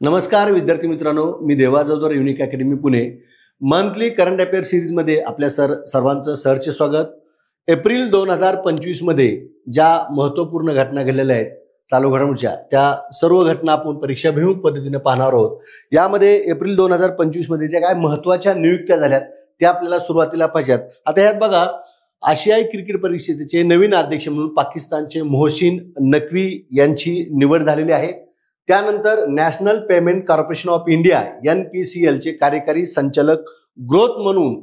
नमस्कार विद्यार्थी मित्रांनो, मी देवा Jadhav, unique academy Pune. Monthly current affair सिरीजमध्ये आपल्या सर्वांचं सहर्ष स्वागत. एप्रिल 2025 मध्ये ज्या महत्त्वपूर्ण घटना घडलेल्या आहेत चालू घडामोडीच्या, त्या सर्व घटना आपण परीक्षाभिमुख पद्धतीने पाहणार आहोत. यामध्ये एप्रिल 2025 मध्ये ज्या काय महत्त्वाच्या नियुक्त्या झाल्यात त्या आपल्याला सुरुवातीला पाहिजेत. आता यात बघा, आशियाई क्रिकेट परिषदेचे नवीन अध्यक्ष म्हणून पाकिस्तानचे मोहसिन नकवी यांची निवड झालेली आहे. त्यानंतर national payment corporation of India NPCL चे कार्यकारी संचालक ग्रोथ म्हणून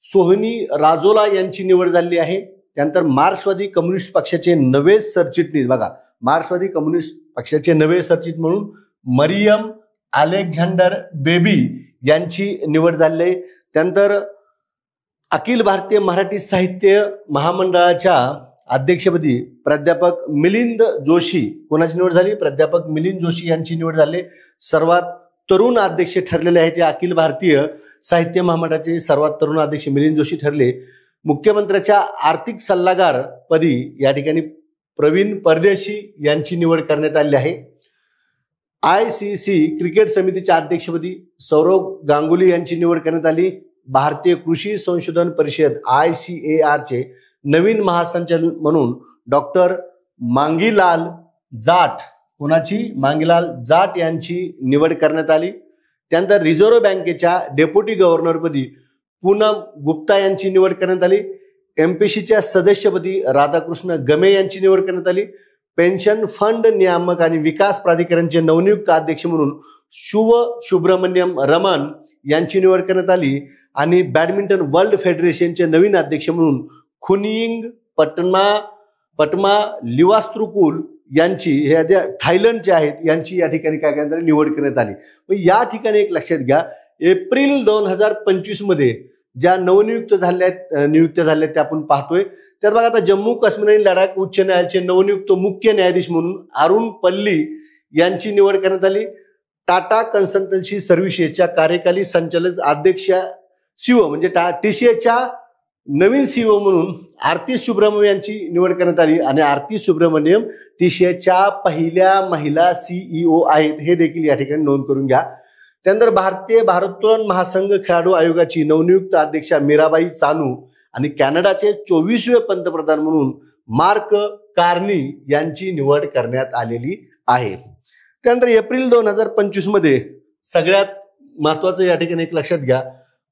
सोहनी राजोला यांची निवड झाली आहे. त्यानंतर मार्क्सवादी कम्युनिस्ट पक्षाचे नवे सरचिटणीस, बघा मार्क्सवादी कम्युनिस्ट पक्षाचे नवे सरचिटणीस म्हणून मरियम अलेक्झांडर बेबी यांची निवड झाली आहे. त्यानंतर अखिल भारतीय मराठी साहित्य महामंडळाच्या अध्यक्षपदी प्राध्यापक मिलिंद जोशी कोणाची निवड झाली? प्राध्यापक मिलिंद जोशी यांची निवड झाली. सर्वात तरुण अध्यक्ष ठरलेले आहेत. या अखिल भारतीय साहित्य महामंडळाचे सर्वात तरुण अध्यक्ष मिलिंद जोशी ठरले. मुख्यमंत्र्याच्या आर्थिक सल्लागार पदी या ठिकाणी प्रवीण परदेशी यांची निवड करण्यात आली आहे. ICC क्रिकेट समितीच्या अध्यक्षपदी सौरव गांगुली यांची निवड करण्यात आली. भारतीय कृषी संशोधन परिषद ICAR चे नवीन महासंचालक म्हणून डॉक्टर मांगीलाल जाट, कोणाची? मांगीलाल जाट यांची निवड करण्यात आली. त्यानंतर रिझर्व्ह बँकेच्या डेप्युटी गव्हर्नरपदी पूनम गुप्ता यांची निवड करण्यात आली. MPCच्या सदस्यपदी राधाकृष्ण गमे यांची निवड करण्यात आली. पेन्शन फंड नियामक आणि विकास प्राधिकरणचे नवनियुक्त अध्यक्ष म्हणून सुब्रमण्यम रमन यांची निवड करण्यात आली. आणि बॅडमिंटन वर्ल्ड फेडरेशनचे नवीन अध्यक्ष म्हणून खुनिंग पटमा लिवास्त्रुकुल यांची, हे थायलंडचे आहेत, यांची या ठिकाणी काय करण्यात आली? निवड करण्यात आली. या ठिकाणी एक लक्षात घ्या, एप्रिल 2025 मध्ये ज्या नियुक्त्या झाल्या त्या आपण पाहतोय. त्यात बघा, आता जम्मू काश्मीर आणि लडाख उच्च न्यायालयाचे नवनियुक्त मुख्य न्यायाधीश म्हणून अरुण पल्ली यांची निवड करण्यात आली. टाटा कन्सल्टन्सी सर्व्हिसेसच्या कार्यकारी संचालक अध्यक्ष CEO म्हणजे TCSच्या नवीन CEO म्हणून आरती सुब्रमण्यम यांची निवड करण्यात आली. आणि आरती सुब्रमण्यम TCSच्या पहिल्या महिला CEO आहेत, हे देखील या ठिकाणी नोंद करून घ्या. त्यानंतर भारतीय भारोत्तोलन महासंघ खेळाडू आयोगाची नवनियुक्त अध्यक्षा मीराबाई चानू आणि कॅनडाचे 24वे पंतप्रधान म्हणून मार्क कार्नी यांची निवड करण्यात आलेली आहे. त्यानंतर एप्रिल 2025 मध्ये सगळ्यात महत्वाचं या ठिकाणी एक लक्षात घ्या,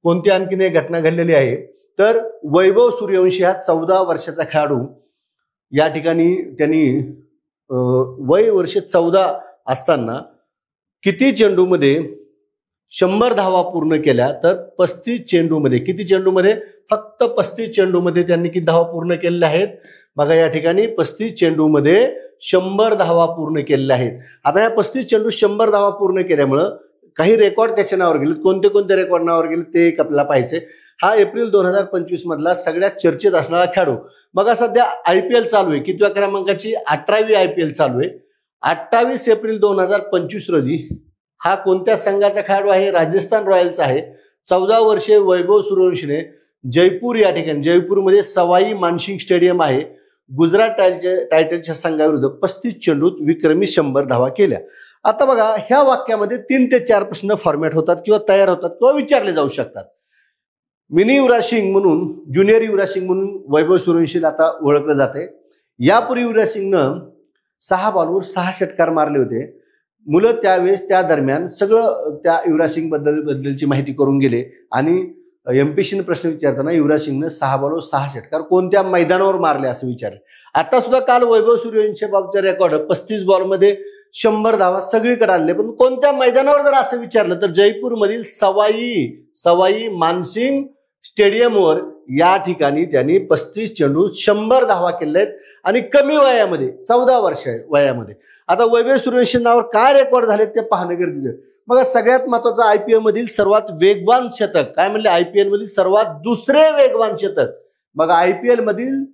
कोणती आणखीन एक घटना घडलेली आहे. तर वैभव सूर्यवंशी हा 14 वर्षाचा खेळाडू, या ठिकाणी त्यांनी वय वर्ष 14 असताना किती चेंडूमध्ये 100 धावा पूर्ण केल्या? तर 35 चेंडूमध्ये. किती चेंडूमध्ये? फक्त 35 चेंडूमध्ये त्यांनी किती धावा पूर्ण केलेल्या आहेत? बघा, या ठिकाणी 35 चेंडूमध्ये 100 धावा पूर्ण केलेल्या आहेत. आता या 35 चेंडू 100 धावा पूर्ण केल्यामुळं काही रेकॉर्ड त्याच्या नावावर गेले. कोणते कोणते रेकॉर्ड नावावर गेले ते एक आपल्याला पाहिजे. हा एप्रिल 2025 मधला सगळ्यात चर्चेत असणारा खेळाडू. बघा, सध्या IPL चालू आहे. कितव्या क्रमांकाची? 18वी IPL चालू आहे. 28 एप्रिल 2025 रोजी हा कोणत्या संघाचा खेळाडू आहे? राजस्थान रॉयल्सचा आहे. 14 वर्षे वैभव सूर्यवंशीने जयपूर, या ठिकाणी जयपूरमध्ये सवाई मानसिंग स्टेडियम आहे, गुजरात टायटन्सच्या संघाविरुद्ध 35 चेंडूत विक्रमी 100 धावा केल्या. आता बघा, ह्या वाक्यामध्ये 3 ते 4 प्रश्न फॉर्मॅट होतात किंवा तयार होतात किंवा विचारले जाऊ शकतात. मिनी युवराज सिंग म्हणून, ज्युनियर युवराज सिंग म्हणून वैभव सूर्यवंशीला आता ओळखलं जाते. यापूर्वी युवराज सिंगनं 6 बॉलवर 6 षटकार मारले होते. मुलं त्यावेळेस त्या दरम्यान सगळं त्या युवराज सिंग बद्दलची माहिती करून गेले. आणि MPCने प्रश्न विचारताना युवराज सिंगनं 6 बॉलवर 6 षटकार कोणत्या मैदानावर मारले असं विचारले. आता सुद्धा काल वैभव सूर्यवंशी बाबतचा रेकॉर्ड 35 बॉलमध्ये 100 धावा सगळीकडे आणले, पण कोणत्या मैदानावर जर असं विचारलं तर जयपूरमधील सवाई मानसिंग स्टेडियमवर या ठिकाणी त्यांनी 35 चेंडू 100 धावा केल्या आहेत आणि कमी वयामध्ये 14 वर्ष वयामध्ये. आता वैभव सूर्यवंशी नावावर काय रेकॉर्ड झाले ते पाहणं गरजेचं. मग सगळ्यात महत्वाचं IPL मधील सर्वात वेगवान शतक काय म्हणले? IPL मधील सर्वात दुसरे वेगवान शतक. मग IPL मधील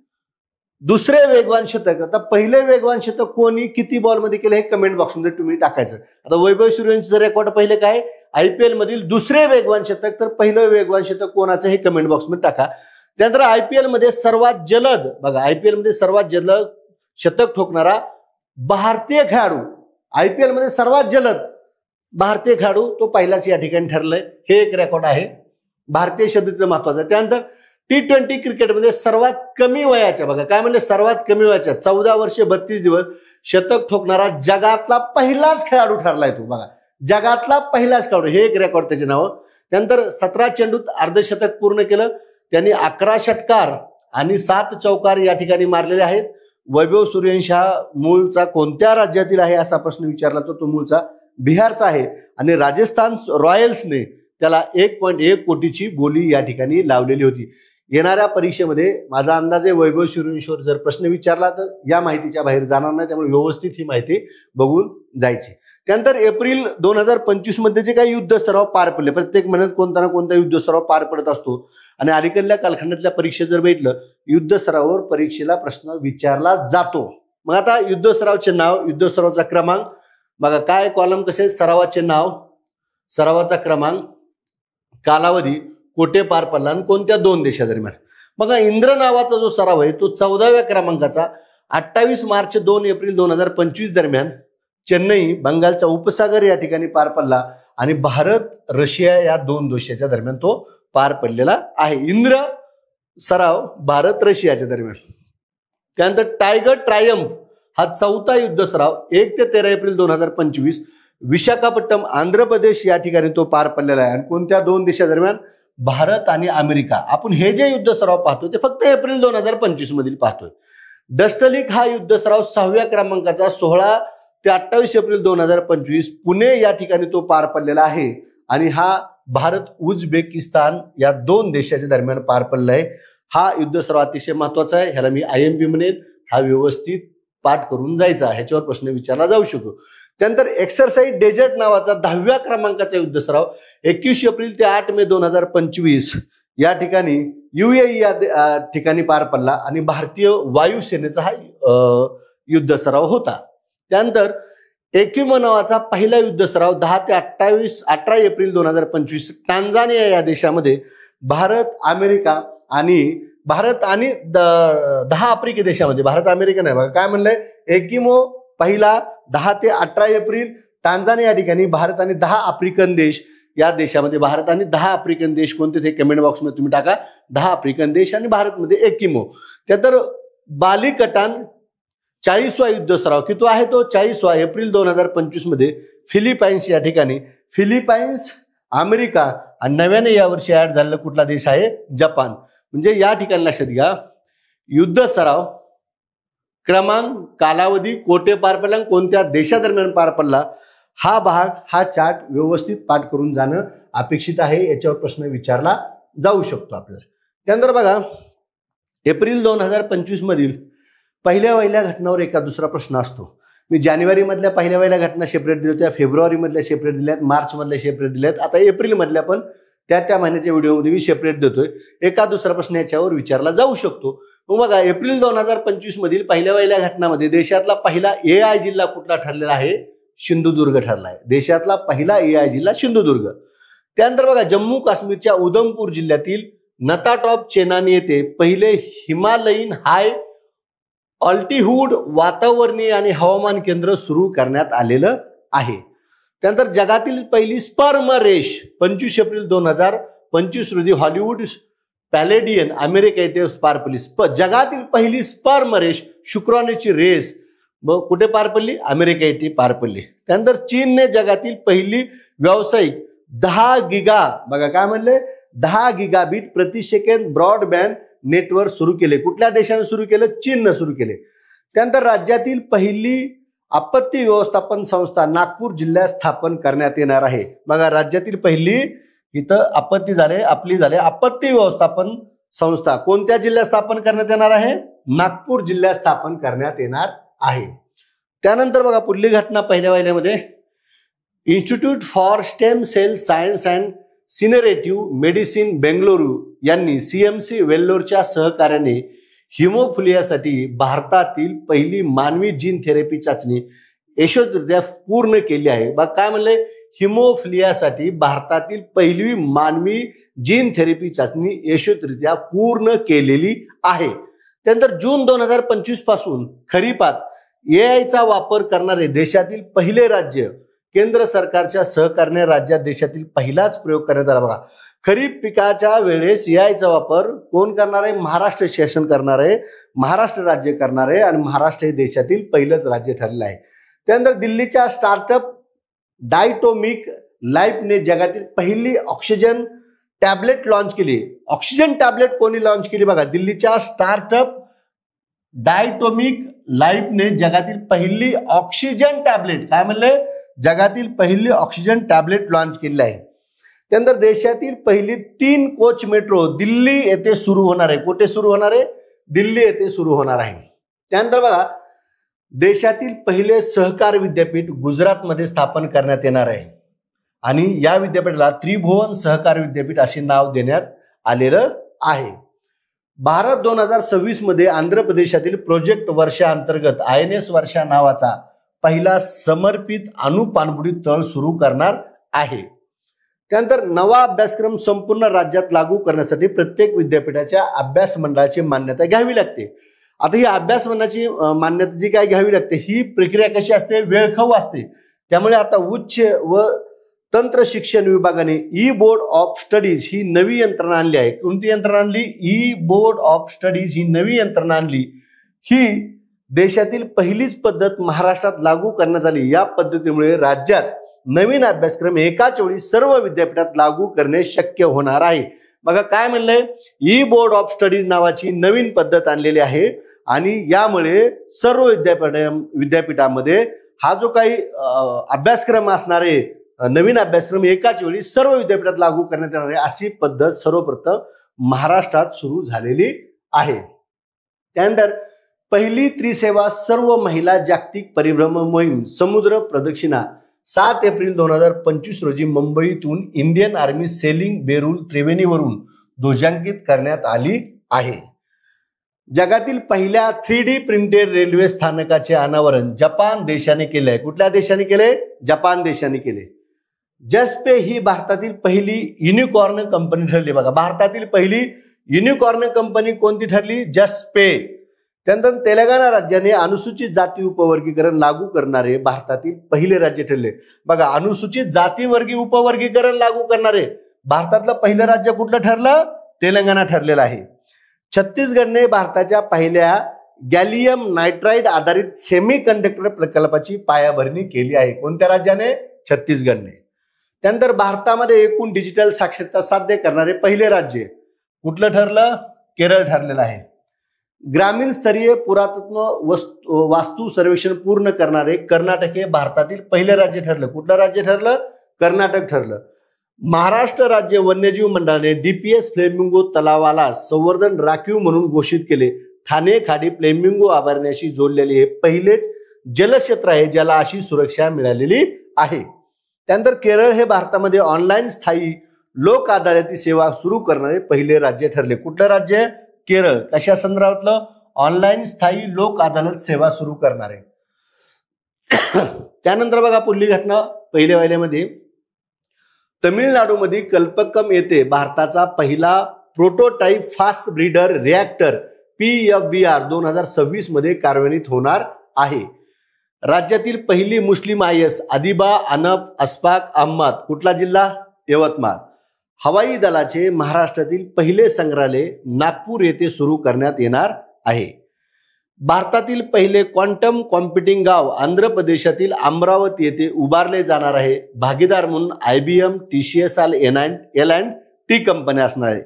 दुसरे वेगवान शतक. आता पहिले वेगवान शतक कोणी किती बॉलमध्ये केलं हे कमेंट बॉक्समध्ये तुम्ही टाकायचं. आता वैभव सूर्यवंशीचं रेकॉर्ड पहिले काय? IPL मधील दुसरे वेगवान शतक. तर पहिलं वेगवान शतक कोणाचं हे कमेंट बॉक्समध्ये टाका. त्यानंतर IPL मध्ये सर्वात जलद, बघा IPL मध्ये सर्वात जलद शतक ठोकणारा भारतीय खेळाडू, IPL मध्ये सर्वात जलद भारतीय खेळाडू तो पहिलाच या ठिकाणी ठरलाय, हे एक रेकॉर्ड आहे भारतीय शब्दाचं महत्वाचं आहे. त्यानंतर T20 क्रिकेटमध्ये सर्वात कमी वयाच्या, बघा काय म्हणले, सर्वात कमी वयाच्या 14 वर्षे 32 दिवस शतक ठोकणारा जगातला पहिलाच खेळाडू ठरलाय तो, बघा जगातला पहिलाच खेळाडू, हे एक रेकॉर्ड त्याचे नाव. त्यानंतर 17 चेंडूत अर्धशतक पूर्ण केलं त्यांनी, 11 षटकार आणि 7 चौकार या ठिकाणी मारलेले आहेत. वैभव सूर्यवंशी हा मूळचा कोणत्या राज्यातील आहे असा प्रश्न विचारला तो मूळचा बिहारचा आहे आणि राजस्थान रॉयल्सने त्याला 1.1 कोटीची बोली या ठिकाणी लावलेली होती. येणाऱ्या परीक्षेमध्ये माझा अंदाज आहे वैभव सूर्यवंशीवर जर प्रश्न विचारला तर या माहितीच्या बाहेर जाणार नाही, त्यामुळे व्यवस्थित ही माहिती बघून जायची. त्यानंतर एप्रिल 2025 मध्ये जे काही युद्ध सराव पार पडले, प्रत्येक महिन्यात कोणता ना कोणता युद्ध सराव पार पडत असतो आणि अलीकडल्या कालखंडातल्या परीक्षेत जर बघितलं युद्ध सरावावर परीक्षेला प्रश्न विचारला जातो. मग आता युद्ध सरावचे नाव, युद्ध सरावाचा क्रमांक, बघा काय कॉलम कसे, सरावाचे नाव, सरावाचा क्रमांक, कालावधी, कोठे पार पडला आणि कोणत्या 2 देशादरम्यान. बघा इंद्र नावाचा जो सराव आहे तो 14व्या क्रमांकाचा 28 मार्च 2 एप्रिल 2025 दरम्यान चेन्नई बंगालचा उपसागर या ठिकाणी पार पडला आणि भारत रशिया या 2 देशाच्या दरम्यान तो पार पडलेला आहे. इंद्र सराव भारत रशियाच्या दरम्यान. त्यानंतर टायगर ट्रायम्फ हा 4था युद्ध सराव 1 ते 13 एप्रिल 2025 विशाखापट्टणम आंध्र प्रदेश या ठिकाणी तो पार पडलेला आहे आणि कोणत्या 2 देशादरम्यान, भारत आणि अमेरिका. आपण हे जे युद्ध सराव पाहतो ते फक्त एप्रिल 2025 मधील पाहतोय. डस्टलिक हा युद्ध सराव 6व्या क्रमांकाचा 16 ते 28 एप्रिल 2025 पुणे या ठिकाणी तो पार पडलेला आहे आणि हा भारत उझबेकिस्तान या 2 देशाच्या दरम्यान पार पडला आहे. हा युद्ध सराव अतिशय महत्वाचा आहे, ह्याला मी IMP म्हणेन, हा व्यवस्थित पाठ करून जायचा, ह्याच्यावर प्रश्न विचारला जाऊ शकतो. त्यानंतर एक्सरसाइज डेझर्ट नावाचा 10व्या क्रमांकाचा युद्ध सराव 21 एप्रिल ते 8 मे 2025 या ठिकाणी UAE या ठिकाणी पार पडला आणि भारतीय वायुसेनेचा हा युद्ध सराव होता. त्यानंतर एकिमो नावाचा पहिला युद्ध सराव 10 ते 18 एप्रिल 2025 टांझानिया या देशामध्ये भारत आणि 10 आफ्रिकी देशामध्ये, भारत अमेरिका नाही बघा काय म्हणलंय, एकिमो पहिला 10 ते 18 एप्रिल टांझानिया या ठिकाणी भारत आणि 10 आफ्रिकन देश या देशामध्ये, भारत आणि 10 आफ्रिकन देश कोणते ते कमेंट बॉक्समध्ये तुम्ही टाका, 10 आफ्रिकन देश आणि भारतमध्ये एकिमो. त्यानंतर बालिकटान 40वा युद्ध सराव किती आहे तो 40वा एप्रिल 2025 मध्ये फिलिपाईन्स या ठिकाणी, फिलिपाईन्स अमेरिका आणि नव्याने यावर्षी ऍड झालेला कुठला देश आहे, जपान. म्हणजे या ठिकाणी लक्षात घ्या युद्ध सराव क्रमांक, कालावधी, कोठे पार पडला, कोणत्या देशादरम्यान पार पडला, हा भाग, हा चार्ट व्यवस्थित पाठ करून जाणं अपेक्षित आहे, याच्यावर प्रश्न विचारला जाऊ शकतो आपल्याला. त्यानंतर बघा एप्रिल 2025 मधील पहिल्या घटनावर एका दुसरा प्रश्न असतो. मी जानेवारी मधल्या पहिल्या घटना सेपरेट दिल्या होत्या, फेब्रुवारी मधल्या सेपरेट दिल्यात, मार्च मधल्या सेपरेट दिल्यात, आता एप्रिल मधल्या पण त्या महिन्याच्या व्हिडिओमध्ये मी सेपरेट देतोय. एका दुसरा प्रश्न याच्यावर विचारला जाऊ शकतो. मग बघा एप्रिल 2025 मधील पहिल्या घटनामध्ये देशातला पहिला AI जिल्हा कुठला ठरलेला आहे, सिंधुदुर्ग ठरला आहे. देशातला पहिला AI जिल्हा सिंधुदुर्ग. त्यानंतर बघा जम्मू काश्मीरच्या उधमपूर जिल्ह्यातील नताटॉप चेनानी येथे पहिले हिमालयीन हाय ऑल्टिट्यूड वातावरणीय आणि हवामान केंद्र सुरू करण्यात आलेलं आहे. त्यानंतर जगातील पहिली स्पर्म रेस 25 एप्रिल 2025 रोजी हॉलिवूड पॅलेडियन अमेरिका येथे पार पडली. जगातील पहिली स्पर्म रेस, शुक्राणूची रेस कुठे पार पडली, अमेरिका येथे पार पडली. त्यानंतर चीनने जगातील पहिली व्यावसायिक 10 गिगा, बघा काय म्हणले, 10 गिगाबिट प्रति सेकंद ब्रॉडबँड नेटवर्क सुरू केले. कुठल्या देशाने सुरू केलं, चीनने सुरू केले. त्यानंतर राज्यातील पहिली आपत्ती व्यवस्थापन संस्था नागपूर जिल्ह्यात स्थापन करण्यात येणार आहे. बघा राज्यातील पहिली इथं आपत्ती झाले आपत्ती व्यवस्थापन संस्था कोणत्या जिल्ह्यात स्थापन करण्यात येणार आहे, नागपूर जिल्ह्यात स्थापन करण्यात येणार आहे. त्यानंतर बघा पुढली घटना पहिल्यामध्ये institute for stem cell science and regenerative medicine Bengaluru यांनी CMC वेल्लोरच्या सहकार्याने हिमोफिलियासाठी भारतातील पहिली मानवी जीन थेरपी चाचणी यशस्वीरित्या पूर्ण केली आहे. बघा काय म्हणले, हिमोफिलियासाठी भारतातील पहिली मानवी जीन थेरपी चाचणी यशस्वीरित्या पूर्ण केलेली आहे. त्यानंतर जून 2025 पासून खरीपात AI चा वापर करणारे देशातील पहिले राज्य केंद्र सरकारच्या सहकार्याने राज्यात देशातील पहिलाच प्रयोग करण्यात आला बघा. खरीप पिकाच्या वेळेस याचा वापर कोण करणार आहे? महाराष्ट्र शासन करणार आहे, महाराष्ट्र राज्य करणार आहे आणि महाराष्ट्र हे देशातील पहिलंच राज्य ठरलेलं आहे. त्यानंतर दिल्लीच्या स्टार्टअप डायटोमिक लाईफने जगातील पहिली ऑक्सिजन टॅबलेट लॉन्च केली. ऑक्सिजन टॅबलेट कोणी लॉन्च केली बघा? दिल्लीच्या स्टार्टअप डायटोमिक लाईफने जगातील पहिली ऑक्सिजन टॅबलेट, काय म्हणले? जगातील पहिली ऑक्सिजन टॅबलेट लॉन्च केली आहे. त्यानंतर देशातील पहिली 3 कोच मेट्रो दिल्ली येथे सुरू होणार आहे. कुठे सुरू होणार आहे? दिल्ली येथे सुरू होणार आहे. त्यानंतर बघा, देशातील पहिले सहकार विद्यापीठ गुजरातमध्ये स्थापन करण्यात येणार आहे आणि या विद्यापीठाला त्रिभुवन सहकार विद्यापीठ असे नाव देण्यात आलेलं आहे. भारत 2026 मध्ये आंध्र प्रदेशातील प्रोजेक्ट वर्षा अंतर्गत INS वर्षा नावाचा पहिला समर्पित अणुपाणबुडी तळ सुरू करणार आहे. त्यानंतर नवा अभ्यासक्रम संपूर्ण राज्यात लागू करण्यासाठी प्रत्येक विद्यापीठाच्या अभ्यास मंडळाची मान्यता घ्यावी लागते. आता ही अभ्यास मंडळाची मान्यता जी काय घ्यावी लागते, ही प्रक्रिया कशी असते? वेळखाऊ असते. त्यामुळे आता उच्च व तंत्र शिक्षण विभागाने ई बोर्ड ऑफ स्टडीज ही नवी यंत्रणा आणली आहे. कोणती यंत्रणा आणली? ई बोर्ड ऑफ स्टडीज ही नवी यंत्रणा आणली. ही देशातील पहिलीच पद्धत महाराष्ट्रात लागू करण्यात आली. या पद्धतीमुळे राज्यात नवीन अभ्यासक्रम एकाच वेळी सर्व विद्यापीठात लागू करणे शक्य होणार आहे. बघा काय म्हणलंय? ई बोर्ड ऑफ स्टडीज नावाची नवीन पद्धत आणलेली आहे आणि यामुळे सर्व विद्यापीठामध्ये हा जो काही अभ्यासक्रम असणार आहे, नवीन अभ्यासक्रम एकाच वेळी सर्व विद्यापीठात लागू करण्यात येणार आहे, अशी पद्धत सर्वप्रथम महाराष्ट्रात सुरू झालेली आहे. त्यानंतर पहिली त्रिसेवा सर्व महिला जागतिक परिभ्रमण मोहीम समुद्र प्रदक्षिणा 7 एप्रिल 2025 रोजी मुंबईतून इंडियन आर्मी सेलिंग बेरुल त्रिवेणीवरून ध्वजांकित करण्यात आली आहे. जगातील पहिल्या 3D प्रिंटेड रेल्वे स्थानकाचे अनावरण जपान देशाने केले आहे. कुठल्या देशाने केले? जपान देशाने केले. जसपे ही भारतातील पहिली युनिकॉर्न कंपनी ठरली. बघा, भारतातील पहिली युनिकॉर्न कंपनी कोणती ठरली? जसपे. त्यानंतर तेलंगणा राज्याने अनुसूचित जाती उपवर्गीकरण लागू करणारे भारतातील पहिले राज्य ठरले. बघा, अनुसूचित जाती वर्गीय उपवर्गीकरण लागू करणारे भारतातलं पहिलं राज्य कुठलं ठरलं? तेलंगणा ठरलेलं आहे. छत्तीसगडने भारताच्या पहिल्या गॅलियम नायट्राइड आधारित सेमी कंडक्टर प्रकल्पाची पायाभरणी केली आहे. कोणत्या राज्याने? छत्तीसगडने. त्यानंतर भारतामध्ये एकूण डिजिटल साक्षरता साध्य करणारे पहिले राज्य कुठलं ठरलं? केरळ ठरलेलं आहे. ग्रामीण स्तरीय पुरातत्व वास्तू सर्वेक्षण पूर्ण करणारे कर्नाटक हे भारतातील पहिले राज्य ठरलं. कुठलं राज्य ठरलं? कर्नाटक ठरलं. महाराष्ट्र राज्य वन्यजीव मंडळाने DPS फ्लेमिंगो तलावाला संवर्धन राखीव म्हणून घोषित केले. ठाणे खाडी फ्लेमिंगो अभयारण्याशी जोडलेले हे पहिलेच जलक्षेत्र आहे ज्याला अशी सुरक्षा मिळालेली आहे. त्यानंतर केरळ हे भारतामध्ये ऑनलाईन स्थायी लोक अदालती सेवा सुरू करणारे पहिले राज्य ठरले. कुठलं राज्य? केरळ. कशा संदर्भातलं? ऑनलाईन स्थायी लोक अदालत सेवा सुरू करणारे. त्यानंतर बघा पुढली घटना पहिल्या वाहिन्यामध्ये, तमिळनाडूमध्ये कल्पक्कम येथे भारताचा पहिला prototype fast breeder reactor PFBR 2026 मध्ये कार्यान्वित होणार आहे. राज्यातील पहिली मुस्लिम IS अदिबा अनफ अस्फाक अहमद. कुठला जिल्हा? यवतमाळ. हवाई दलाचे महाराष्ट्रातील पहिले संग्रहालय नागपूर येथे सुरू करण्यात येणार आहे. भारतातील पहिले क्वांटम कॉम्प्युटिंग गाव आंध्र प्रदेशातील अमरावती येथे उभारले जाणार आहे. भागीदार म्हणून IBM, TCS, L&T कंपन्या असणार आहे.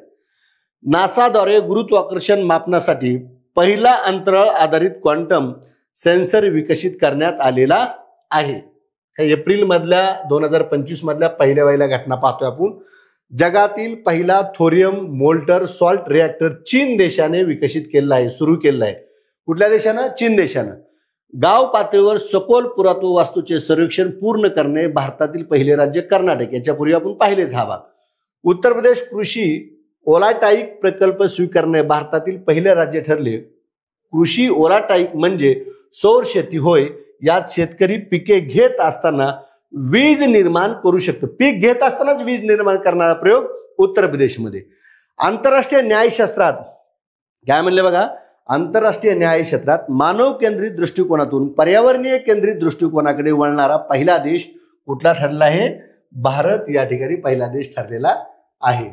नासाद्वारे गुरुत्वाकर्षण मापनासाठी पहिला अंतराळ आधारित क्वांटम सेन्सर विकसित करण्यात आलेला आहे. हे एप्रिल मधल्या 2025 मधल्या पहिल्या घटना पाहतोय आपण. जगातील पहिला थोरियम मोल्टर सॉल्ट रिॲक्टर चीन देशाने विकसित केलेला आहे, सुरू केलेला आहे. कुठल्या देशानं? चीन देशानं. गाव पातळीवर सखोल पुरातत्व वास्तूचे सर्वेक्षण पूर्ण करणे भारतातील पहिले राज्य कर्नाटक. याच्यापूर्वी आपण पाहिलेच हा भाग. उत्तर प्रदेश कृषी ओलाटाईक प्रकल्प स्वीकारणे भारतातील पहिले राज्य ठरले. कृषी ओलाटाईक म्हणजे सौर शेती होय. यात शेतकरी पिके घेत असताना वीज निर्माण करू शकतो. पीक घेत असतानाच वीज निर्माण करणारा प्रयोग उत्तर प्रदेशमध्ये. आंतरराष्ट्रीय न्यायशास्त्रात काय म्हणले बघा, आंतरराष्ट्रीय न्यायक्षेत्रात मानव केंद्रित दृष्टिकोनातून पर्यावरणीय केंद्रित दृष्टिकोनाकडे वळणारा पहिला देश कुठला ठरला आहे? भारत या ठिकाणी पहिला देश ठरलेला आहे.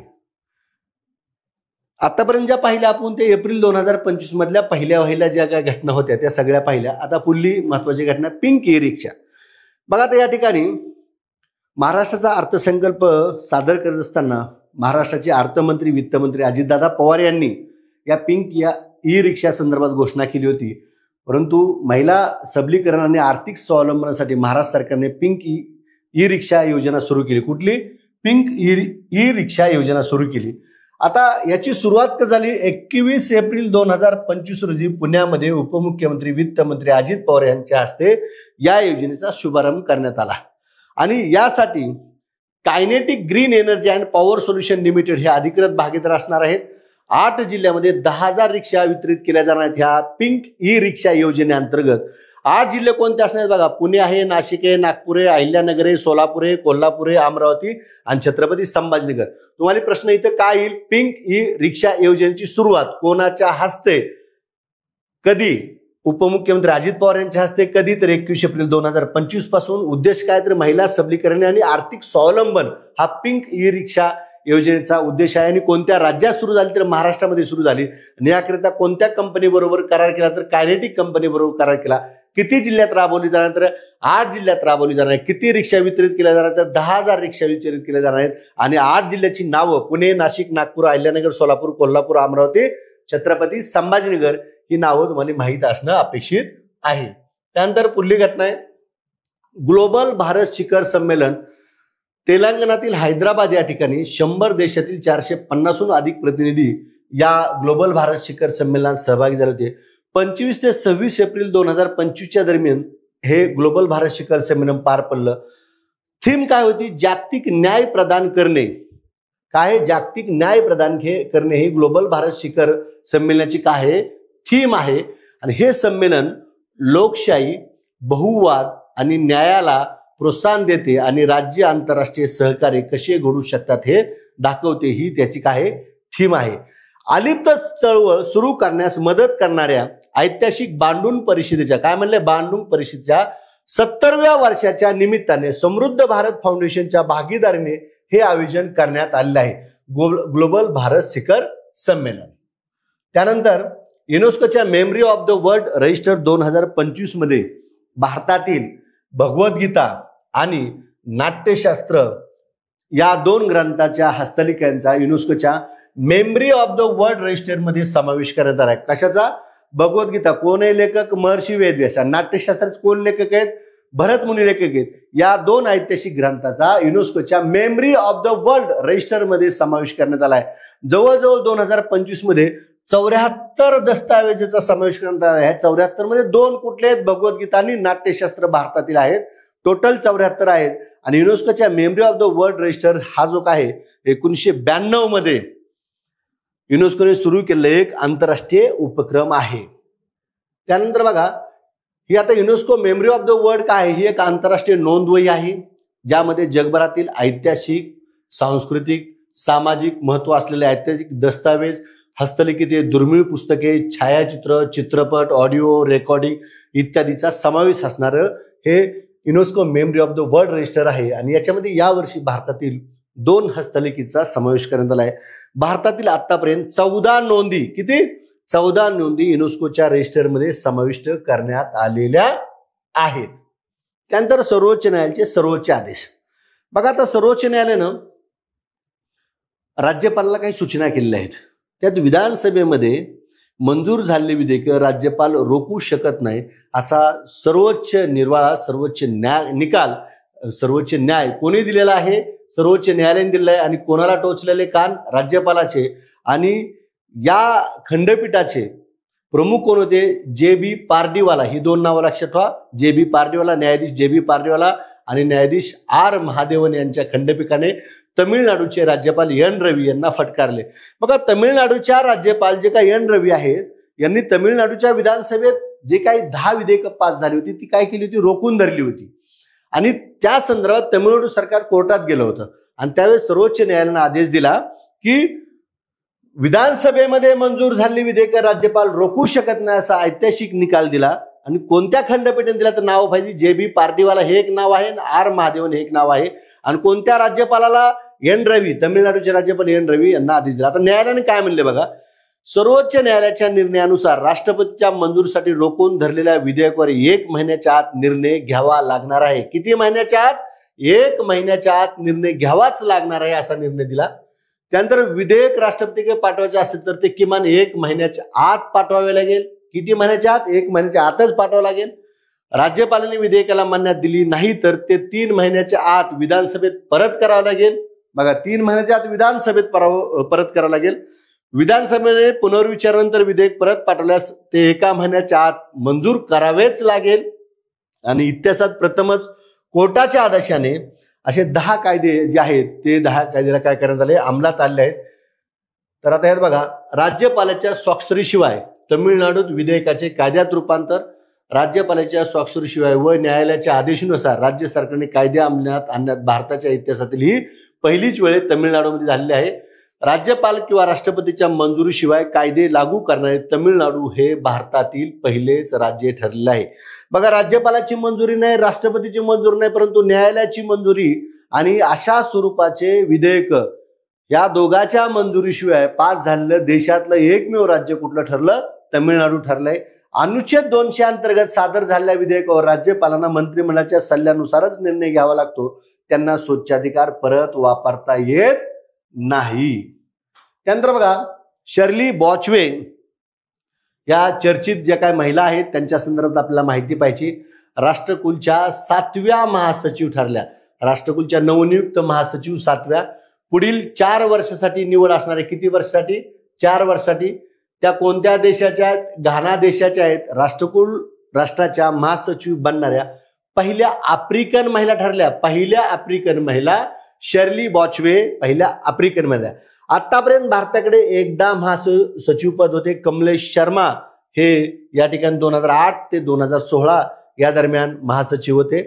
आतापर्यंत ज्या पाहिल्या आपण ते एप्रिल 2025 मधल्या पहिल्या ज्या काही घटना होत्या त्या सगळ्या पाहिल्या. आता पुढली महत्वाची घटना पिंक ई रिक्षा. बघा आता या ठिकाणी महाराष्ट्राचा अर्थसंकल्प सादर करत असताना महाराष्ट्राचे अर्थमंत्री वित्तमंत्री अजितदादा पवार यांनी या पिंक या ई रिक्षा संदर्भात घोषणा केली होती. परंतु महिला सबलीकरण आणि आर्थिक स्वावलंबनासाठी महाराष्ट्र सरकारने पिंक ई रिक्षा योजना सुरू केली. कुठली? पिंक ई रिक्षा योजना सुरू केली. आता याची सुरुवात झाली 21 एप्रिल 2025 रोजी पुण्यामध्ये उपमुख्यमंत्री वित्तमंत्री अजित पवार यांच्या हस्ते या योजनेचा शुभारंभ करण्यात आला. आणि यासाठी kinetic green energy and power solution limited हे अधिकृत भागीदार असणार आहेत. 8 जिल्ह्यामध्ये 10,000 रिक्षा वितरित केल्या जाणार आहेत ह्या पिंक ई रिक्षा योजनेअंतर्गत. 8 जिल्हे कोणते असणार आहेत बघा? पुणे आहे, नाशिक आहे, नागपूर आहे, अहिल्यानगर आहे, सोलापूर आहे, कोल्हापूर आहे, अमरावती आणि छत्रपती संभाजीनगर. तुम्हाला प्रश्न इथं काय येईल? पिंक ई रिक्षा योजनेची सुरुवात कोणाच्या हस्ते, कधी? उपमुख्यमंत्री अजित पवार यांच्या हस्ते. कधी? तर 21 एप्रिल 2025 पासून. उद्देश काय? तर महिला सबलीकरण आणि आर्थिक स्वावलंबन हा पिंक ई रिक्षा योजनेचा उद्देश आहे. आणि कोणत्या राज्यात सुरू झाली? तर महाराष्ट्रामध्ये सुरू झाली. आणि याकरिता कोणत्या कंपनी बरोबर करार केला? तर कायनेटिक कंपनी बरोबर करार केला. किती जिल्ह्यात राबवली जाणार? तर 8 जिल्ह्यात राबवली जाणार आहे. किती रिक्षा वितरित केल्या जाणार? तर 10,000 रिक्षा वितरित केल्या जाणार आहेत. आणि 8 जिल्ह्याची नावं पुणे, नाशिक, नागपूर, अहिल्यानगर, सोलापूर, कोल्हापूर, अमरावती, छत्रपती संभाजीनगर ही नावं तुम्हाला माहीत असणं अपेक्षित आहे. त्यानंतर पुढली घटना आहे ग्लोबल भारत शिखर संमेलन. तेलंगणातील हैदराबाद या ठिकाणी 100 देशातील 450हून अधिक प्रतिनिधी या ग्लोबल भारत शिखर संमेलनात सहभागी झाले होते. 25 ते 26 एप्रिल 2025 दरम्यान हे ग्लोबल भारत शिखर संमेलन पार पडलं. थीम काय होती? जागतिक न्याय प्रदान करणे. काय? जागतिक न्याय प्रदान करणे ही ग्लोबल भारत शिखर संमेलनाची काय आहे? थीम आहे. आणि हे संमेलन लोकशाही, बहुवाद आणि न्यायाला प्रोत्साहन देते आणि राज्य आंतरराष्ट्रीय सहकार्य कसे घडू शकतात हे दाखवते. ही त्याची काय थीम आहे. अलिप्त चळवळ सुरू करण्यास मदत करणाऱ्या ऐतिहासिक बांडून परिषदेच्या, काय म्हणले? बांडून परिषदेच्या 70व्या वर्षाच्या निमित्ताने समृद्ध भारत फाउंडेशनच्या भागीदारीने हे आयोजन करण्यात आलेले आहे ग्लोबल भारत शिखर संमेलन. त्यानंतर युनेस्कोच्या memory of the world register 2025 मध्ये भारतातील भगवद्गीता आणि नाट्यशास्त्र या 2 ग्रंथाच्या हस्तलिखितांचा युनेस्कोच्या memory of the world register मध्ये समावेश करण्यात आला आहे. कशाचा? भगवद्गीता. कोण आहे लेखक? महर्षी वेदव्यास. नाट्यशास्त्राचे कोण लेखक आहेत? भरत मुनी लेखक आहेत. या 2 ऐतिहासिक ग्रंथाचा युनेस्कोच्या memory of the world register मध्ये समावेश करण्यात आला आहे. जवळजवळ 2025 मध्ये 74 दस्तावेजाचा समावेश करण्यात आला आहे. 74 मध्ये 2 कुठले आहेत? भगवद्गीता आणि नाट्यशास्त्र भारतातील आहेत. टोटल 74 आहेत. आणि युनेस्कोच्या memory of the world register हा जो आहे 1992 मध्ये युनेस्कोने सुरू केलेला एक आंतरराष्ट्रीय उपक्रम आहे. त्यानंतर बघा ही आता UNESCO memory of the world काय आहे? ही एक आंतरराष्ट्रीय नोंदवही आहे ज्यामध्ये जगभरातील ऐतिहासिक, सांस्कृतिक, सामाजिक महत्व असलेले ऐतिहासिक दस्तावेज, हस्तलिखिते, दुर्मिळ पुस्तके, छायाचित्र, चित्रपट, ऑडिओ रेकॉर्डिंग इत्यादीचा समावेश असणारं हे UNESCO memory of the world register आहे. आणि याच्यामध्ये यावर्षी भारतातील 2 हस्तलिखितचा समावेश करण्यात आला आहे. भारतातील आतापर्यंत 14 नोंदी, किती? 14 नोंदी युनेस्कोच्या रजिस्टरमध्ये समाविष्ट करण्यात आलेल्या आहेत. त्यानंतर सर्वोच्च न्यायालयाचे सर्वोच्च आदेश. बघा आता सर्वोच्च न्यायालयानं राज्यपालाला काही सूचना केलेल्या आहेत. त्यात विधानसभेमध्ये मंजूर झालेले विधेयक राज्यपाल रोखू शकत नाही असा सर्वोच्च निर्वाळा, सर्वोच्च निकाल सर्वोच्च न्याय कोणी दिलेला आहे? सर्वोच्च न्यायालयाने दिलेला आहे. आणि कोणाला टोचलेले कान? राज्यपालाचे. आणि या खंडपीठाचे प्रमुख कोण होते? जे.बी. पारडीवाला. ही 2 नावं लक्षात ठेवा. जे.बी. पारडीवाला, न्यायाधीश जे.बी. पारडीवाला आणि न्यायाधीश आर. महादेवन यांच्या खंडपीठाने तमिळनाडूचे राज्यपाल एन. रवी यांना फटकारले. बघा तमिळनाडूच्या राज्यपाल जे काही एन. रवी आहेत यांनी तमिळनाडूच्या विधानसभेत जे काही 10 विधेयकं पास झाली होती ती काय केली होती? रोखून धरली होती. आणि त्या संदर्भात तमिळनाडू सरकार कोर्टात गेलं होतं. आणि त्यावेळेस सर्वोच्च न्यायालयाने आदेश दिला की विधानसभेमध्ये मंजूर झालेली विधेयक राज्यपाल रोखू शकत नाही असा ऐतिहासिक निकाल दिला. आणि कोणत्या खंडपीठाने दिला तर नाव पाहिजे. जे.बी. पार्टीवाला हे एक नाव आहे, आर महादेवन हे एक नाव आहे. आणि कोणत्या राज्यपालाला? एन रवी, तामिळनाडूचे राज्यपाल एन रवी यांना आदेश दिला. आता न्यायालयाने काय म्हणले बघा, सर्वोच्च न्यायालयाच्या निर्णयानुसार राष्ट्रपतीच्या मंजुरीसाठी रोखून धरलेल्या विधेयकावर 1 महिन्याच्या आत निर्णय घ्यावा लागणार आहे. किती महिन्याच्या आत? 1 महिन्याच्या आत निर्णय घ्यावाच लागणार आहे, असा निर्णय दिला. त्यानंतर विधेयक राष्ट्रपतीकडे पाठवायचे असेल तर ते किमान 1 महिन्याच्या आत पाठवावे लागेल. किती महिन्याच्या आत? 1 महिन्याच्या आतच पाठवावं लागेल. राज्यपालांनी विधेयकाला मान्यता दिली नाही तर ते 3 महिन्याच्या आत विधानसभेत परत करावं लागेल. बघा, 3 महिन्याच्या आत विधानसभेत परत करावं लागेल. विधानसभेने पुनर्विचारानंतर विधेयक परत पाठवल्यास ते 1 महिन्याच्या आत मंजूर करावेच लागेल. आणि इतिहासात प्रथमच कोर्टाच्या आदेशाने असे 10 कायदे जे आहेत ते 10 कायद्याला काय करण्यात आले? अंमलात आणले आहेत. तर आता यात बघा, राज्यपालाच्या स्वाक्षरीशिवाय तमिळनाडूत विधेयकाचे कायद्यात रूपांतर. राज्यपालाच्या स्वाक्षरीशिवाय व न्यायालयाच्या आदेशानुसार राज्य सरकारने कायदे अंमलात आणण्यात भारताच्या इतिहासातील ही पहिलीच वेळ तमिळनाडूमध्ये झालेली आहे. राज्यपाल किंवा राष्ट्रपतीच्या मंजुरीशिवाय कायदे लागू करणारे तमिळनाडू हे भारतातील पहिलेच राज्य ठरलेले आहे. बघा, राज्यपालाची मंजुरी नाही, राष्ट्रपतीची मंजुरी नाही, परंतु न्यायालयाची मंजुरी आणि अशा स्वरूपाचे विधेयक या दोघांच्या मंजुरीशिवाय पास झालेलं देशातलं एकमेव राज्य कुठलं ठरलं? तमिळनाडू ठरलंय. अनुच्छेद 200 अंतर्गत सादर झालेल्या विधेयकावर राज्यपालांना मंत्रिमंडळाच्या सल्ल्यानुसारच निर्णय घ्यावा लागतो. त्यांना स्वच्छाधिकार परत वापरता येत नाही. त्यानंतर बघा, शर्ली बॉचवे या चर्चित ज्या काही महिला आहेत त्यांच्या संदर्भात आपल्याला माहिती पाहिजे. राष्ट्रकुलच्या 7व्या महासचिव ठरल्या. राष्ट्रकुलच्या नवनियुक्त महासचिव 7व्या. पुढील 4 वर्षासाठी निवड असणारे. किती वर्षासाठी? 4 वर्षासाठी. त्या कोणत्या देशाच्या आहेत? घाना देशाच्या आहेत. राष्ट्रकुल राष्ट्राच्या महासचिव बनणाऱ्या पहिल्या आफ्रिकन महिला ठरल्या. पहिल्या आफ्रिकन महिला शर्ली बॉचवे, पहिल्या आफ्रिकन महिला. आतापर्यंत भारताकडे एकदा महासचिव पद होते. कमलेश शर्मा हे या ठिकाणी 2008 ते 2016 या दरम्यान महासचिव होते.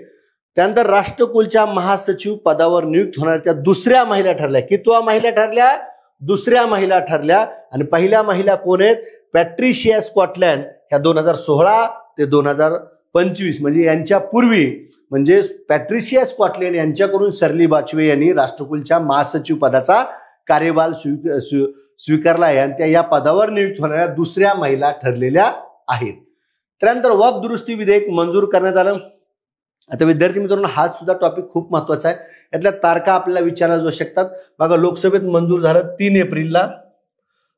त्यानंतर राष्ट्रकुलच्या महासचिव पदावर नियुक्त होणाऱ्या त्या दुसऱ्या महिला ठरल्या. कितव्या महिला ठरल्या? दुसऱ्या महिला ठरल्या. आणि पहिल्या महिला कोण आहेत? Patricia Scotland. ह्या 2016 ते 2025 म्हणजे यांच्या पूर्वी, म्हणजे पॅट्रिशिया स्कॉटलँड यांच्याकडून शर्ली बॉचवे यांनी राष्ट्रकुलच्या महासचिव पदाचा कार्यभार स्वीकारला आहे आणि त्या या पदावर नियुक्त होणाऱ्या दुसऱ्या महिला ठरलेल्या आहेत. त्यानंतर वक्फ दुरुस्ती विधेयक मंजूर करण्यात आलं. आता विद्यार्थी मित्रांनो, हा सुद्धा टॉपिक खूप महत्वाचा आहे. यातल्या तारखा आपल्याला विचारल्या जाऊ शकतात. बघा, लोकसभेत मंजूर झालं 3 एप्रिलला,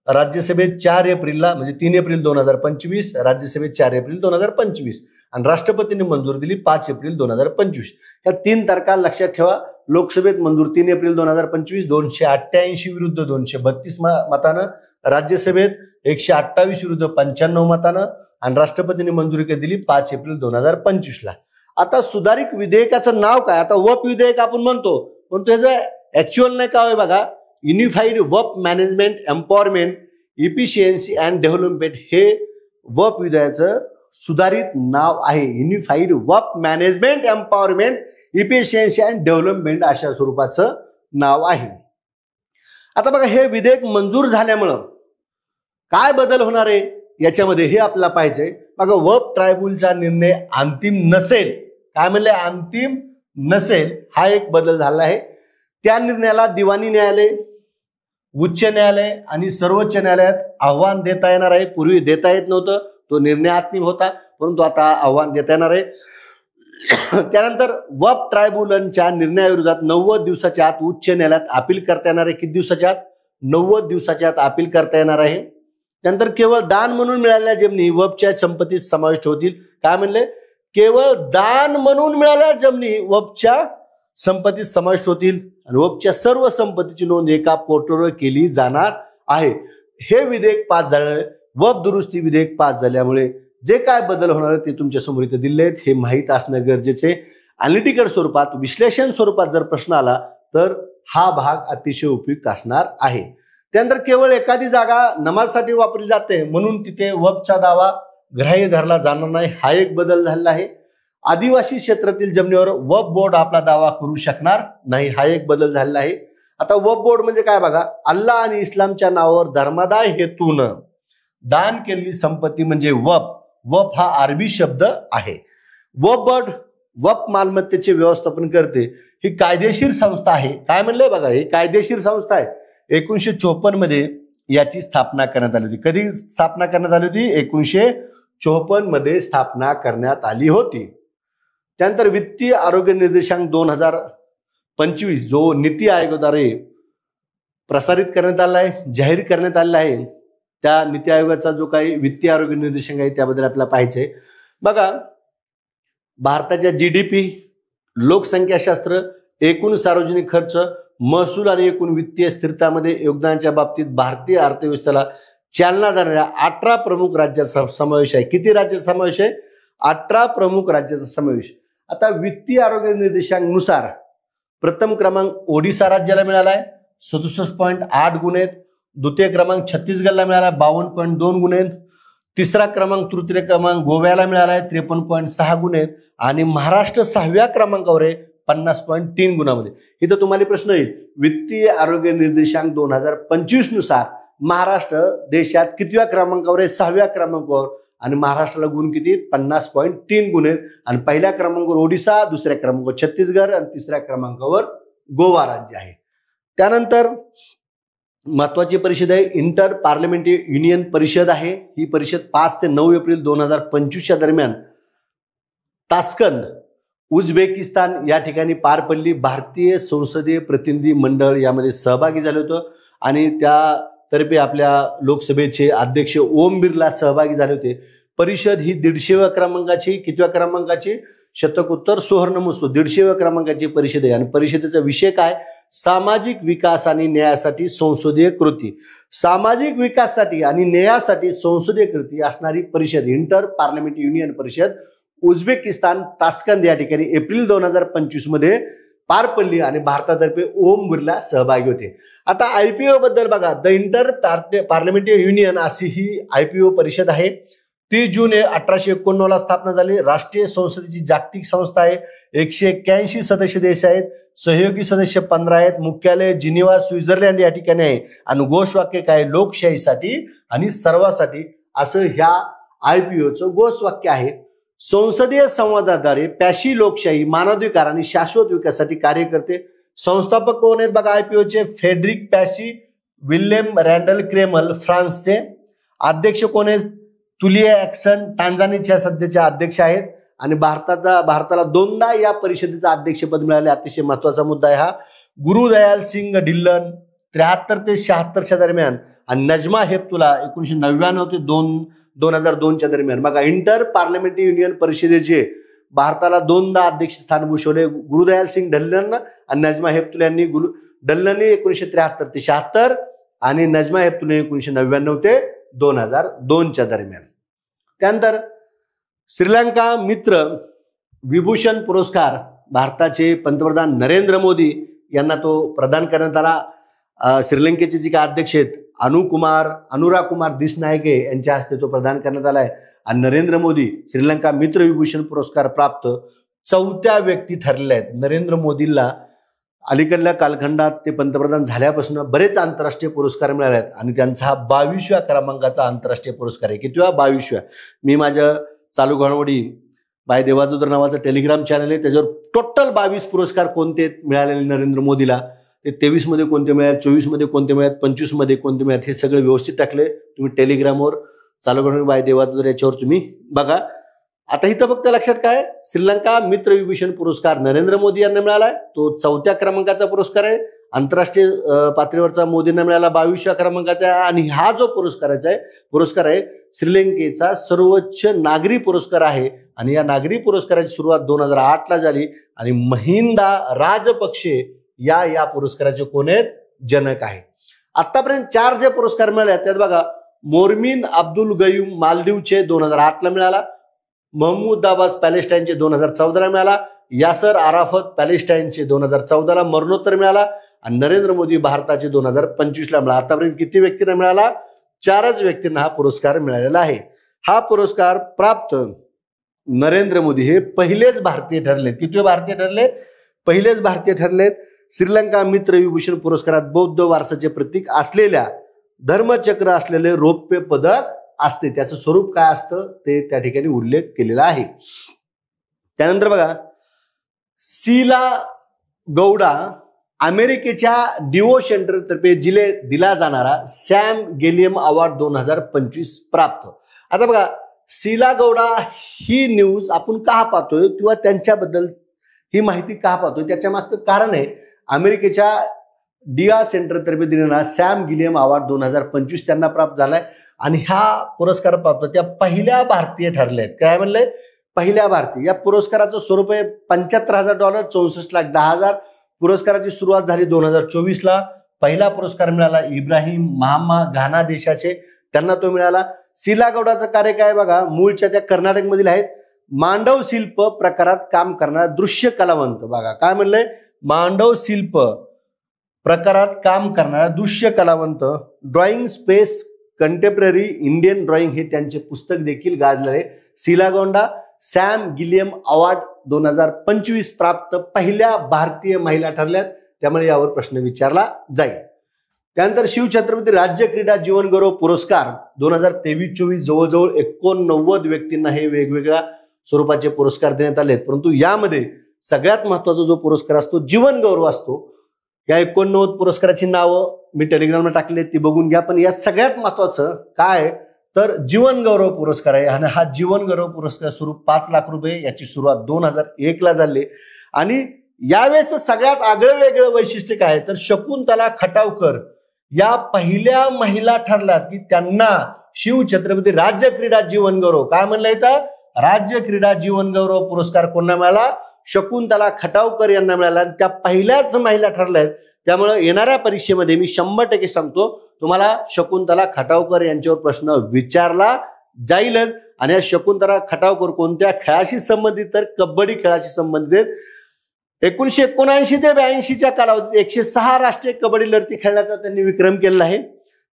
राज्यसभेत 4 एप्रिलला, म्हणजे 3 एप्रिल 2025, राज्यसभेत 4 एप्रिल 2025 आणि राष्ट्रपतींनी मंजूर दिली 5 एप्रिल 2025. या 3 तारखा लक्षात ठेवा. लोकसभेत मंजूर 3 एप्रिल 2025 288 विरुद्ध 232 मतानं, राज्यसभेत 128 विरुद्ध 95 मतानं आणि राष्ट्रपतींनी मंजुरी दिली 5 एप्रिल 2025ला. आता सुधारित विधेयकाचं नाव काय? आता वप विधेयक आपण म्हणतो, पण त्याचं ऍक्च्युअल नाही काय बघा, unified Waqf management empowerment efficiency and development हे वप विधेयकाचं सुधारित नाव आहे. Unified Waqf management empowerment efficiency and development अशा स्वरूपाचं नाव आहे. आता बघा, हे विधेयक मंजूर झाल्यामुळं काय बदल होणार आहे याच्यामध्ये हे आपल्याला पाहिजे. बघा, वप ट्रायब्युनलचा निर्णय अंतिम नसेल, काय म्हणले? अंतिम नसेल, हा एक बदल झाला आहे. त्या निर्णयाला दिवाणी न्यायालय, उच्च न्यायालय आणि सर्वोच्च न्यायालयात आव्हान देता येणार आहे. पूर्वी देता येत नव्हतं, तो निर्णय अंतिम होता, परंतु आता आव्हान देता येणार आहे. त्यानंतर वप ट्रायब्युनलच्या निर्णयाविरोधात 90 दिवसाच्या आत उच्च न्यायालयात अपील करता येणार आहे. किती दिवसाच्या आत? 90 दिवसाच्या आत अपील करता येणार आहे. त्यानंतर केवळ दान म्हणून मिळालेल्या जमिनी वपच्या संपत्तीत समाविष्ट होतील. काय म्हणले? केवळ दान म्हणून मिळालेल्या जमिनी वपच्या संपत्तीत समाविष्ट होतील आणि वपच्या सर्व संपत्तीची नोंद एका पोर्टलवर केली जाणार आहे. हे विधेयक पास झाल्यामुळे, वप दुरुस्ती विधेयक पास झाल्यामुळे जे काय बदल होणार आहे ते तुमच्या समोर इथे दिले आहेत. हे माहीत असणं गरजेचे. अॅनालिटिकल स्वरूपात, विश्लेषण स्वरूपात जर प्रश्न आला तर हा भाग अतिशय उपयुक्त असणार आहे. त्यानंतर केवळ एखादी जागा नमाजसाठी वापरली जाते म्हणून तिथे वपचा दावा ग्राह्य धरला जाणार नाही, हा एक बदल झालेला आहे. आदिवासी क्षेत्रातील जमिनीवर वप बोर्ड आपला दावा करू शकणार नाही, हा एक बदल झालेला आहे. आता वप बोर्ड म्हणजे काय बघा, अल्लाह आणि इस्लामच्या नावावर धर्मादाय हेतून दान केलेली संपत्ती म्हणजे वप वफ हा अरबी शब्द आहे. वफ मालमत्तेचे व्यवस्थापन करते ही कायदेशीर संस्था आहे. काय म्हणलंय बघा, ही कायदेशीर संस्था आहे. 1954 मध्ये याची स्थापना करण्यात आली होती. कधी स्थापना करण्यात आली होती? 1954 मध्ये स्थापना करण्यात आली होती. त्यानंतर वित्तीय आरोग्य निर्देशांक 2025 जो नीती आयोगाद्वारे प्रसारित करण्यात आला आहे, जाहीर करण्यात आलेला आहे, त्या नीती आयोगाचा जो काही वित्तीय आरोग्य निर्देशांक आहे त्याबद्दल आपल्याला पाहायचंय. बघा, भारताच्या जीडीपी, लोकसंख्याशास्त्र, एकूण सार्वजनिक खर्च, महसूल आणि एकूण वित्तीय स्थिरतामध्ये योगदानाच्या बाबतीत भारतीय अर्थव्यवस्थेला चालना देणाऱ्या 18 प्रमुख राज्याचा समावेश आहे. किती राज्याचा समावेश आहे? 18 प्रमुख राज्याचा समावेश. आता वित्तीय आरोग्य निर्देशांकानुसार प्रथम क्रमांक ओडिसा राज्याला मिळाला आहे, 67.8 गुण आहेत. द्वितीय क्रमांक छत्तीसगडला मिळाला, 52.2 गुण आहेत. तिसरा क्रमांक, तृतीय क्रमांक गोव्याला मिळाला आहे, 53.6 गुण आहेत. आणि महाराष्ट्र 6व्या क्रमांकावर आहे, 50.3 गुणामध्ये. इथं तुम्हाला प्रश्न येईल, वित्तीय आरोग्य निर्देशांक 2025 नुसार महाराष्ट्र देशात कितव्या क्रमांकावर आहे? 6व्या क्रमांकावर. आणि महाराष्ट्राला गुण किती? 50.3 गुण आहेत. आणि पहिल्या क्रमांकावर ओडिसा, दुसऱ्या क्रमांकावर छत्तीसगड आणि तिसऱ्या क्रमांकावर गोवा राज्य आहे. त्यानंतर महत्वाची परिषद आहे इंटर पार्लमेंटरी युनियन परिषद आहे. ही परिषद 5 ते 9 एप्रिल 2025 दरम्यान तास्कंद, उझबेकिस्तान या ठिकाणी पार पडली. भारतीय संसदीय प्रतिनिधी मंडळ यामध्ये सहभागी झाले होतं आणि त्यातर्फे आपल्या लोकसभेचे अध्यक्ष ओम बिर्ला सहभागी झाले होते. परिषद ही 150व्या क्रमांकाची, कितव्या क्रमांकाची? शतकोत्तर सुवर्ण महोत्सव 150व्या क्रमांकाची परिषद आहे. आणि परिषदेचा विषय काय? सामाजिक विकास आणि न्यायासाठी संसदीय कृती. सामाजिक विकासासाठी आणि न्यायासाठी संसदीय कृती असणारी परिषद, इंटर पार्लमेंटरी युनियन परिषद, उझबेकिस्तान तास्कंद या ठिकाणी एप्रिल 2025 मध्ये पार पडली आणि भारतातर्फे ओम बिर्ला सहभागी होते. आता आयपीओ बद्दल बघा, द इंटर पार्लमेंटरी युनियन अशी ही आयपीओ परिषद आहे. 30 जून 1891 ला स्थापना झाली. राष्ट्रीय संसदेची जागतिक संस्था आहे. 181 सदस्य देश आहेत. सहयोगी सदस्य 15 आहेत. मुख्यालय जिनिव्हा, स्वित्झर्लंड या ठिकाणी आहे. आणि घोषवाक्य काय? लोकशाहीसाठी आणि सर्वांसाठी, असं ह्या आयपीओचं घोषवाक्य आहे. संसदीय संवादाद्वारे पॅशी लोकशाही, मानवाधिकार आणि शाश्वत विकासासाठी कार्य करते. संस्थापक कोण आहेत बघा आयपीओचे? फेडरिक पॅशी, विल्यम रँडल क्रेमल फ्रान्सचे. अध्यक्ष कोण आहेत? तुलिया ॲक्सन टांझानियाच्या सध्याचे अध्यक्ष आहेत. आणि भारताला 2दा या परिषदेचं अध्यक्षपद मिळाले. अतिशय महत्वाचा मुद्दा आहे हा. गुरुदयाल सिंग ढिल्लन 73 ते 76 दरम्यान आणि नजमा हेपतुल्ला 1999 ते 2002 दरम्यान. बघा, इंटर पार्लमेंटरी युनियन परिषदेचे भारताला 2दा अध्यक्ष स्थान भूषवले. गुरुदयाल सिंग ढिल्लन आणि नजमा हेपतुल्ला यांनी. ढिल्लनने 1973 ते 76 आणि नजमा हेपतुल्ला 1999 ते 2002 दरम्यान. त्यानंतर श्रीलंका मित्र विभूषण पुरस्कार भारताचे पंतप्रधान नरेंद्र मोदी यांना तो प्रदान करण्यात आला. श्रीलंकेचे जे काय अध्यक्ष आहेत अनुरा कुमार दिसनायके यांच्या हस्ते तो प्रदान करण्यात आलाय. आणि नरेंद्र मोदी श्रीलंका मित्र विभूषण पुरस्कार प्राप्त 4थ्या व्यक्ती ठरलेल्या आहेत. नरेंद्र मोदींना अलीकडल्या कालखंडात ते पंतप्रधान झाल्यापासून बरेच आंतरराष्ट्रीय पुरस्कार मिळाले आहेत आणि त्यांचा हा 22व्या क्रमांकाचा आंतरराष्ट्रीय पुरस्कार आहे. कितव्या? 22व्या. मी माझ्या चालू घडामोडी बाय देवाजोदर नावाचं टेलिग्राम चॅनल आहे, त्याच्यावर टोटल 22 पुरस्कार कोणते मिळालेले नरेंद्र मोदीला, ते 23 मध्ये कोणते मिळाले, 24 मध्ये कोणते मिळाले, 25 मध्ये कोणते मिळाले, हे सगळे व्यवस्थित टाकले तुम्ही टेलिग्रामवर. चालू घडामोडी बाय देवाजोदर याच्यावर तुम्ही बघा. आता इथं फक्त लक्षात काय, श्रीलंका मित्र विभूषण पुरस्कार नरेंद्र मोदी यांना मिळालाय. तो 4थ्या क्रमांकाचा पुरस्कार आहे. आंतरराष्ट्रीय पातळीवरचा मोदींना मिळाला 22व्या क्रमांकाचा. आणि हा जो पुरस्कार आहे श्रीलंकेचा सर्वोच्च नागरी पुरस्कार आहे. आणि या नागरी पुरस्काराची सुरुवात 2008 ला झाली आणि महिंदा राजपक्षे या पुरस्काराचे कोण आहेत? जनक आहे. आतापर्यंत 4 जे पुरस्कार मिळाले त्यात बघा, मोर्मिन अब्दुल गयूम मालदीवचे 2008 ला मिळाला. महमूद अब्बास पॅलेस्टाईनचे 2014 ला मिळाला. यासर आराफत पॅलेस्टाईनचे 2014 ला मरणोत्तर मिळाला. आणि नरेंद्र मोदी भारताचे 2025 ला मिळाला. आतापर्यंत किती व्यक्तींना मिळाला? 4च व्यक्तींना हा पुरस्कार मिळालेला आहे. हा पुरस्कार प्राप्त नरेंद्र मोदी हे पहिलेच भारतीय ठरलेत. किती भारतीय ठरले? पहिलेच भारतीय ठरलेत. श्रीलंका मित्र विभूषण पुरस्कारात बौद्ध वारसाचे प्रतीक असलेल्या धर्मचक्र असलेले रौप्य पदक असते, त्याचं स्वरूप काय असतं ते त्या ठिकाणी उल्लेख केलेला आहे. त्यानंतर बघा, सीला गौडा अमेरिकेच्या डिओ सेंटर तर्फे दिला जाणारा सॅम गेलियम अवॉर्ड 2025 प्राप्त. आता बघा, सीला गौडा ही न्यूज आपण का पाहतोय किंवा त्यांच्याबद्दल ही माहिती का पाहतोय, त्याच्या मागचं कारण आहे अमेरिकेच्या डिआ सेंटर तर्फे दिलेला सॅम गिलियम अवॉर्ड 2025 त्यांना प्राप्त झालाय. आणि हा पुरस्कार पाहतो त्या पहिल्या भारतीय ठरल्या आहेत. काय म्हणलंय? पहिल्या भारतीय. या पुरस्काराचं स्वरूप आहे $75,000, 64,10,000. पुरस्काराची सुरुवात झाली 2024ला. पहिला पुरस्कार मिळाला इब्राहिम महाम्मा घाना देशाचे, त्यांना तो मिळाला. सीला गौडाचं कार्य काय बघा, मूळच्या त्या कर्नाटकमधील आहेत. मांडव शिल्प प्रकारात काम करणारा दृश्य कलावंत. बघा काय म्हणलंय, मांडव शिल्प प्रकारात काम करणारा दृश्य कलावंत. Drawing space contemporary Indian drawing हे त्यांचे पुस्तक देखील गाजलेले. सीला गौडा सॅम गिलियम अवॉर्ड 2025 प्राप्त पहिल्या भारतीय महिला ठरल्यात, त्यामुळे यावर प्रश्न विचारला जाईल. त्यानंतर शिवछत्रपती राज्य क्रीडा जीवन गौरव पुरस्कार 2023-24 जवळजवळ 89 व्यक्तींना हे वेगवेगळ्या स्वरूपाचे पुरस्कार देण्यात आले. परंतु यामध्ये सगळ्यात महत्वाचा जो पुरस्कार असतो जीवन गौरव असतो. या 89 पुरस्काराची नावं मी टेलिग्रामला टाकले, ती बघून घ्या. पण यात सगळ्यात महत्वाचं काय तर जीवन गौरव पुरस्कार आहे. आणि हा जीवन गौरव पुरस्कार स्वरूप 5 लाख रुपये. याची सुरुवात 2001ला झाली. आणि यावेळेस सगळ्यात आगळं वेगळं वैशिष्ट्य काय तर शकुंतला खटावकर या पहिल्या महिला ठरल्यात की त्यांना शिवछत्रपती राज्य क्रीडा जीवन गौरव, काय म्हणलं इथं, राज्य क्रीडा जीवन गौरव पुरस्कार कोणाला मिळाला, शकुंतला खटावकर यांना मिळाला. आणि त्या पहिल्याच महिला ठरल्या आहेत. त्यामुळे येणाऱ्या परीक्षेमध्ये मी 100% सांगतो तुम्हाला शकुंतला खटावकर यांच्यावर प्रश्न विचारला जाईलच. आणि या शकुंतला खटावकर कोणत्या खेळाशी संबंधित तर कबड्डी खेळाशी संबंधित आहेत. 1979 ते 82च्या कालावधीत 106 राष्ट्रीय कबड्डी लढती खेळण्याचा त्यांनी विक्रम केलेला आहे.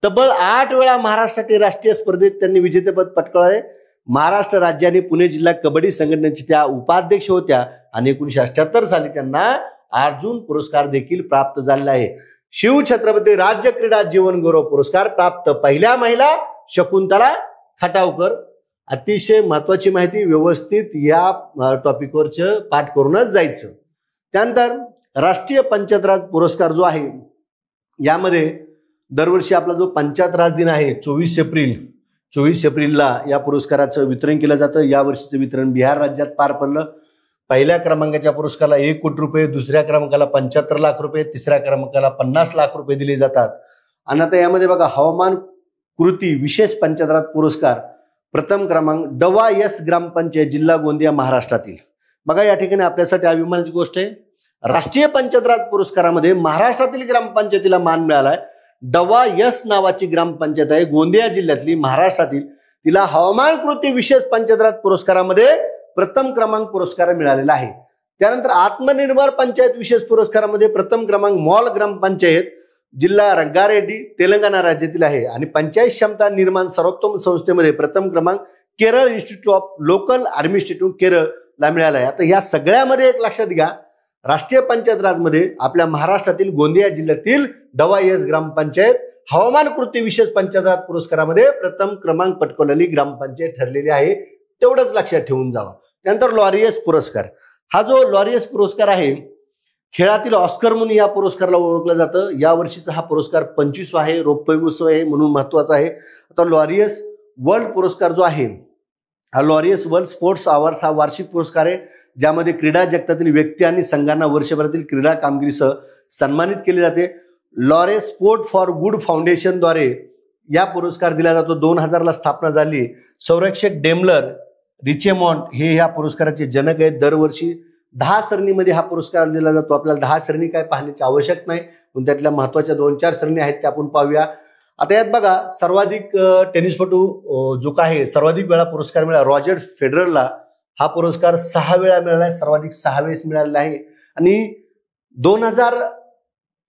तब्बल 8 वेळा महाराष्ट्रातील राष्ट्रीय स्पर्धेत त्यांनी विजेतेपद पटकावले. महाराष्ट्र राज्य आणि पुणे जिल्हा कबड्डी संघटनेच्या त्या उपाध्यक्ष होत्या. आणि 1978 साली त्यांना अर्जुन पुरस्कार देखील प्राप्त झालेला आहे. शिवछत्रपती राज्य क्रीडा जीवन गौरव पुरस्कार प्राप्त पहिल्या महिला शकुंतला खटावकर. अतिशय महत्वाची माहिती, व्यवस्थित या टॉपिकवरचं पाठ करूनच जायचं. त्यानंतर राष्ट्रीय पंचायत राज पुरस्कार जो आहे, यामध्ये दरवर्षी आपला जो पंचायत राज दिन आहे 24 एप्रिलला या पुरस्काराचं वितरण केलं जातं. या वर्षीचं वितरण बिहार राज्यात पार पडलं. पहिल्या क्रमांकाच्या पुरस्काराला 1 कोटी रुपये, दुसऱ्या क्रमांकाला 75 लाख रुपये, तिसऱ्या क्रमांकाला 50 लाख रुपये दिले जातात. आणि आता यामध्ये बघा, हवामान कृती विशेष पंचायत राज पुरस्कार प्रथम क्रमांक डवा यस ग्रामपंचायत जिल्हा गोंदिया महाराष्ट्रातील. बघा या ठिकाणी आपल्यासाठी अभिमानाची गोष्ट आहे, राष्ट्रीय पंचायत राज पुरस्कारामध्ये महाराष्ट्रातील ग्रामपंचायतीला मान मिळालाय. डवा यस नावाची ग्रामपंचायत आहे गोंदिया जिल्ह्यातली महाराष्ट्रातील, तिला हवामान कृती विशेष पंचायत राज पुरस्कारामध्ये प्रथम क्रमांक पुरस्कार मिळालेला आहे. त्यानंतर आत्मनिर्भर पंचायत विशेष पुरस्कारामध्ये प्रथम क्रमांक मॉल ग्रामपंचायत जिल्हा रंगारेड्डी तेलंगणा राज्यातील आहे. आणि पंचायत क्षमता निर्माण सर्वोत्तम संस्थेमध्ये प्रथम क्रमांक Kerala institute of local administrative केरळला मिळाला आहे. आता या सगळ्यामध्ये एक लक्षात घ्या, राष्ट्रीय पंचायत राजमध्ये आपल्या महाराष्ट्रातील गोंदिया जिल्ह्यातील डवा यस ग्रामपंचायत हवामान कृती विशेष पंचायत राज पुरस्कारामध्ये प्रथम क्रमांक पटकवलेली ग्रामपंचायत ठरलेली आहे. तेवढंच लक्षात ठेवून जावा. त्यानंतर लॉरियस पुरस्कार, हा जो लॉरियस पुरस्कार आहे खेळातील ऑस्कर म्हणून या पुरस्काराला ओळखलं जातं. या वर्षीचा हा पुरस्कार 25वा आहे, रौप्य महोत्सव आहे म्हणून महत्वाचा आहे. आता लॉरियस वर्ल्ड पुरस्कार जो आहे, हा लॉरियस वर्ल्ड स्पोर्ट्स अवॉर्ड्स हा वार्षिक पुरस्कार आहे, ज्यामध्ये क्रीडा जगतातील व्यक्ती आणि संघांना वर्षभरातील क्रीडा कामगिरीसह सन्मानित केले जाते. लॉरेस स्पोर्ट फॉर गुड फाउंडेशनद्वारे या पुरस्कार दिला जातो. 2000ला स्थापना झाली. संरक्षक डेमलर रिचेमॉन्ट हे ह्या पुरस्काराचे जनक आहेत. दरवर्षी 10 सरणीमध्ये हा पुरस्कार दिला जातो. आपल्याला 10 सरणी काय पाहण्याची आवश्यक नाही, पण त्यातल्या महत्वाच्या 2-4 सरणी आहेत त्या आपण पाहूया. आता यात बघा, सर्वाधिक टेनिसपटू जो काय सर्वाधिक वेळा पुरस्कार मिळाला रॉजर फेडररला. हा पुरस्कार 6 वेळा मिळाला आहे, सर्वाधिक 6 वेळेस मिळालेला आहे. आणि 2000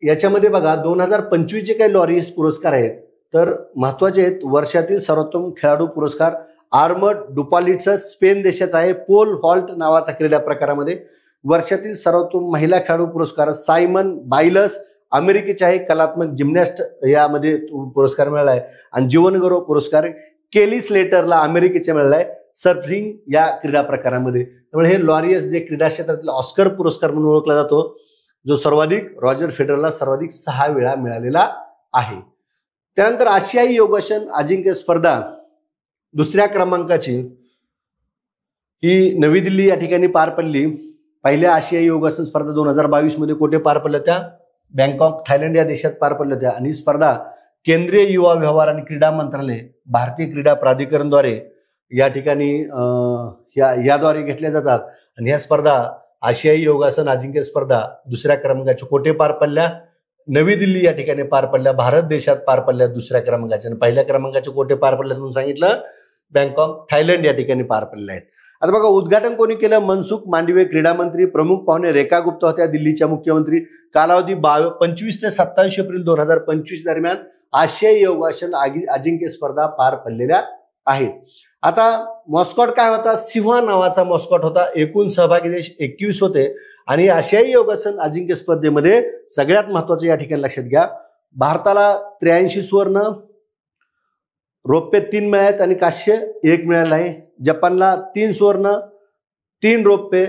याच्यामध्ये बघा 2025 जे काही लॉरियस पुरस्कार आहेत तर महत्वाचे आहेत. वर्षातील सर्वोत्तम खेळाडू पुरस्कार आर्मर्ड डुपालिट्स स्पेन देशाचा आहे, पोल हॉल्ट नावाचा क्रीडा प्रकारामध्ये. वर्षातील सर्वोत्तम महिला खेळाडू पुरस्कार सायमन बायलस अमेरिकेचे आहे, कलात्मक जिम्नॅस्ट यामध्ये पुरस्कार मिळाला आहे. आणि जीवन गौरव पुरस्कार केली स्लेटरला अमेरिकेच्या मिळालाय सर्फिंग या क्रीडा प्रकारामध्ये. त्यामुळे हे लॉरियस जे क्रीडा क्षेत्रातील ऑस्कर पुरस्कार म्हणून ओळखला जातो, जो सर्वाधिक रॉजर फेडररला सर्वाधिक 6 वेळा मिळालेला आहे. त्यानंतर आशियाई योगासन अजिंक्य स्पर्धा दुसऱ्या क्रमांकाची ही नवी दिल्ली या ठिकाणी पार पडली. पहिल्या आशियाई योगासन स्पर्धा 2022 मध्ये कुठे पार पडल्या त्या? बँकॉक थायलंड या देशात पार पडल्या होत्या. आणि स्पर्धा केंद्रीय युवा व्यवहार आणि क्रीडा मंत्रालय भारतीय क्रीडा प्राधिकरणद्वारे या ठिकाणी याद्वारे घेतल्या जातात. आणि ह्या स्पर्धा आशियाई योगासन अजिंक्य स्पर्धा दुसऱ्या क्रमांकाच्या कोठे पार पडल्या? नवी दिल्ली या ठिकाणी पार पडल्या, भारत देशात पार पडल्या दुसऱ्या क्रमांकाच्या. आणि पहिल्या क्रमांकाचे कोठे पार पडल्या म्हणून सांगितलं? बँकॉक थायलंड या ठिकाणी पार पडले आहेत. आता बघा, उद्घाटन कोणी केलं? मनसुख मांडवीय क्रीडा मंत्री. प्रमुख पाहुणे रेखा गुप्ता होत्या, दिल्लीच्या मुख्यमंत्री. कालावधी 25 ते 27 एप्रिल 2025 दरम्यान आशियाई योगासन अजिंक्य स्पर्धा पार पडलेल्या आहेत. आता मॉस्कॉट काय होता? सिंह नावाचा मॉस्कॉट होता. एकूण सहभागी देश 21 होते. आणि आशियाई योगासन अजिंक्य स्पर्धेमध्ये सगळ्यात महत्वाचं या ठिकाणी लक्षात घ्या, भारताला 83 सुवर्ण, रौप्य 3 मिळालेत आणि कांस्य 1 मिळालं आहे. जपानला 3 सुवर्ण, 3 रौप्य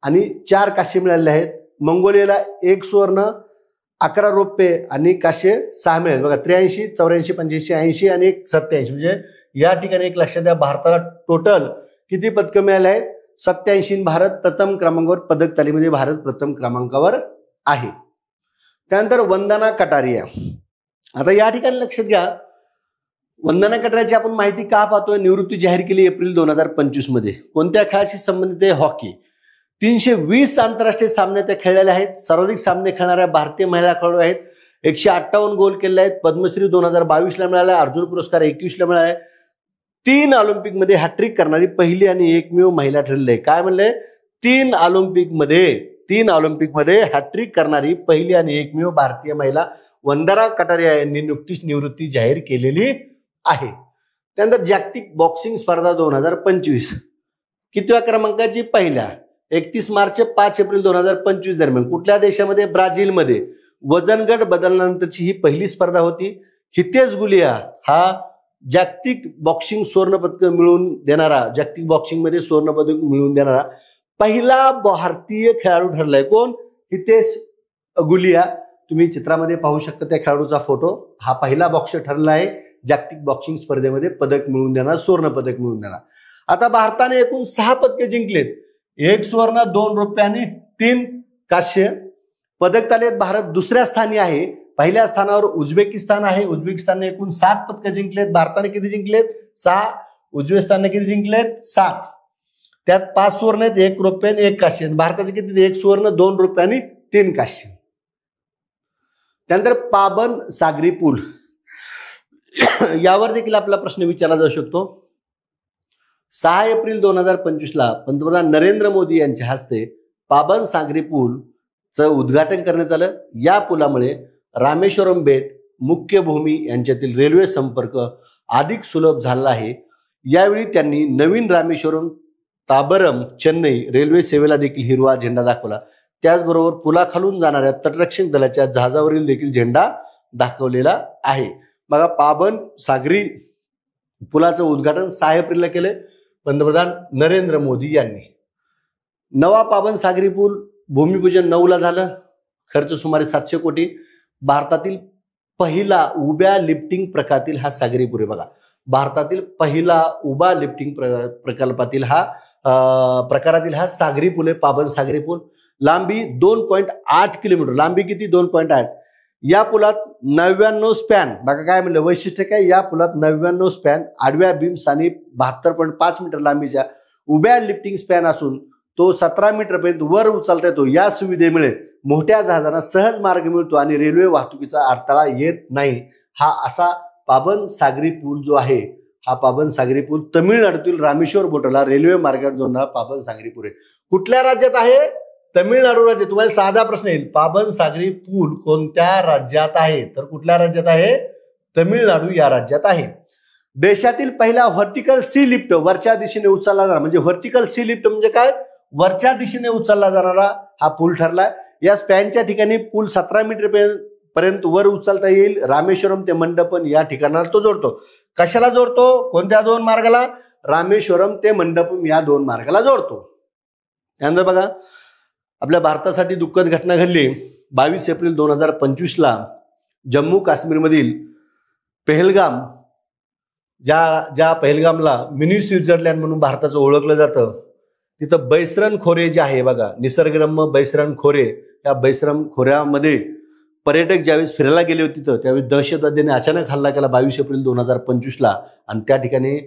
आणि 4 कांस्य मिळाले आहेत. मंगोलियाला 1 सुवर्ण, 11 रौप्य आणि कांस्य 6 मिळाले. बघा, 83, 84, 85, 80 आणि 87. म्हणजे या ठिकाणी एक लक्षात द्या, भारताला टोटल किती पदकं मिळाले आहेत? 87. भारत प्रथम क्रमांकावर, पदक तालीमध्ये भारत प्रथम क्रमांकावर आहे. त्यानंतर वंदना कटारिया. आता या ठिकाणी लक्षात घ्या, वंदना कटारियाची आपण माहिती का पाहतोय? निवृत्ती जाहीर केली एप्रिल 2025 मध्ये. कोणत्या खेळाशी संबंधित आहे? हॉकी. 320 आंतरराष्ट्रीय सामने त्या खेळलेल्या आहेत. सर्वाधिक सामने खेळणाऱ्या भारतीय महिला खेळाडू आहेत. 158 गोल केलेले आहेत. पद्मश्री 2022 ला मिळाला, अर्जुन पुरस्कार 21 ला मिळाला. 3 ऑलिम्पिकमध्ये हॅट्रिक करणारी पहिली आणि एकमेव महिला ठरलेली आहे. काय म्हणले? 3 ऑलिम्पिकमध्ये हॅट्रिक करणारी पहिली आणि एकमेव भारतीय महिला वंदना कटारिया यांनी नुकतीच निवृत्ती जाहीर केलेली आहे. त्यानंतर जागतिक बॉक्सिंग स्पर्धा 2025 कितव्या क्रमांकाची? पहिल्या. 31 मार्च ते 5 एप्रिल 2025 दरम्यान कुठल्या देशामध्ये? ब्राझीलमध्ये. वजनगट बदलल्यानंतरची ही पहिली स्पर्धा होती. हितेश गुलिया हा जागतिक बॉक्सिंग सुवर्ण पदक मिळवून देणारा, जागतिक बॉक्सिंग मध्ये सुवर्ण पदक मिळवून देणारा पहिला भारतीय खेळाडू ठरलाय. कोण? हितेश गुलिया. तुम्ही चित्रामध्ये पाहू शकता त्या खेळाडूचा फोटो. हा पहिला बॉक्सर ठरला आहे जागतिक बॉक्सिंग स्पर्धेमध्ये पदक मिळवून देणार, सुवर्ण पदक मिळवून देणार. आता भारताने एकूण 6 पदके जिंकलेत. 1 सुवर्ण, 2 रौप्य आणि 3 कांस्य. पदक तालिकेत भारत दुसऱ्या स्थानी आहे. पहिल्या स्थानावर उझबेकिस्तान आहे. उझबेकिस्तानने एकूण 7 पदकं जिंकलेत. भारताने किती जिंकलेत? 6. उझबेकिस्तानने किती जिंकलेत? 7. त्यात 5 सुवर्ण आहेत, 1 रौप्य आणि 1 कांस्य. भारताचे किती? 1 सुवर्ण, 2 रौप्य आणि 3 कांस्य. त्यानंतर पाबन सागरी पूल, यावर देखील आपला प्रश्न विचारला जाऊ शकतो. 6 एप्रिल 2025 ला पंतप्रधान नरेंद्र मोदी यांच्या हस्ते पाबन सागरी पूलचं उद्घाटन करण्यात आलं. या पुलामुळे रामेश्वरम बेट, मुख्य भूमी यांच्यातील रेल्वे संपर्क अधिक सुलभ झाला आहे. यावेळी त्यांनी नवीन रामेश्वरम ताबरम चेन्नई रेल्वे सेवेला देखील हिरवा झेंडा दाखवला. त्याचबरोबर पुलाखालून जाणाऱ्या तटरक्षक दलाच्या जहाजावरील देखील झेंडा दाखवलेला आहे. बघा, पाबन सागरी पुलाचं उद्घाटन 6 एप्रिलला केले पंतप्रधान नरेंद्र मोदी यांनी. नवा पाबन सागरी पूल भूमिपूजन 9 ला झालं. खर्च सुमारे 700 कोटी. भारतातील पहिला उभ्या लिफ्टिंग प्रकारातील हा सागरी पूल आहे. बघा, भारतातील पहिला उभा लिफ्टिंग प्रकल्पातील प्रकारातील हा सागरी पूल आहे, पाबन सागरी पूल. लांबी 2.8 किलोमीटर. लांबी किती? 2.8. या पुलात 99 स्पॅन. बघा काय म्हणलं वैशिष्ट्य काय? या पुलात 99 स्पॅन, आडव्या बीम्स आणि 72.5 मीटर लांबीच्या उभ्या लिफ्टिंग स्पॅन असून तो 17 मीटर पर्यंत वर उचलता येतो. या सुविधेमुळे मोठ्या जहाजांना सहज मार्ग मिळतो आणि रेल्वे वाहतुकीचा अडथळा येत नाही. हा असा पाबन सागरी पूल जो आहे, हा पाबन सागरी पूल तमिळनाडूतील रामेश्वर बोटला रेल्वे मार्गाने जोडणारा पाबन सागरी पूल आहे. कुठल्या राज्यात आहे? तमिळनाडू राज्य. तुम्हाला साधा प्रश्न येईल, पाबन सागरी पूल कोणत्या राज्यात आहे? तर कुठल्या राज्यात आहे? तमिळनाडू या राज्यात आहे. देशातील पहिला व्हर्टिकल सी लिफ्ट, वरच्या दिशेने उचलला जाणार, म्हणजे व्हर्टिकल सी लिफ्ट म्हणजे काय? वरच्या दिशेने उचलला जाणारा हा पूल ठरलाय. या स्पॅनच्या ठिकाणी पूल 17 मीटर पर्यंत वर उचलता येईल, रामेश्वरम ते मंडपम या ठिकाणाला तो जोडतो. कशाला जोडतो? कोणत्या दोन मार्गाला? रामेश्वरम ते मंडपम या दोन मार्गाला जोडतो. त्यानंतर बघा, आपल्या भारतासाठी दुःखद घटना घडली 22 एप्रिल 2025ला जम्मू काश्मीरमधील पहलगाम, ज्या पहलगामला मिनी स्वित्झर्लंड म्हणून भारताचं ओळखलं जातं, तिथं बैसरन खोरे जे आहे बघा, निसर्गरम्य बैसरन खोरे, या बैसरन खोऱ्यामध्ये पर्यटक ज्यावेळेस फिरायला गेले होते तिथं, त्यावेळेस दहशतवाद्यांनी अचानक हल्ला केला 22 एप्रिल 2025ला आणि त्या ठिकाणी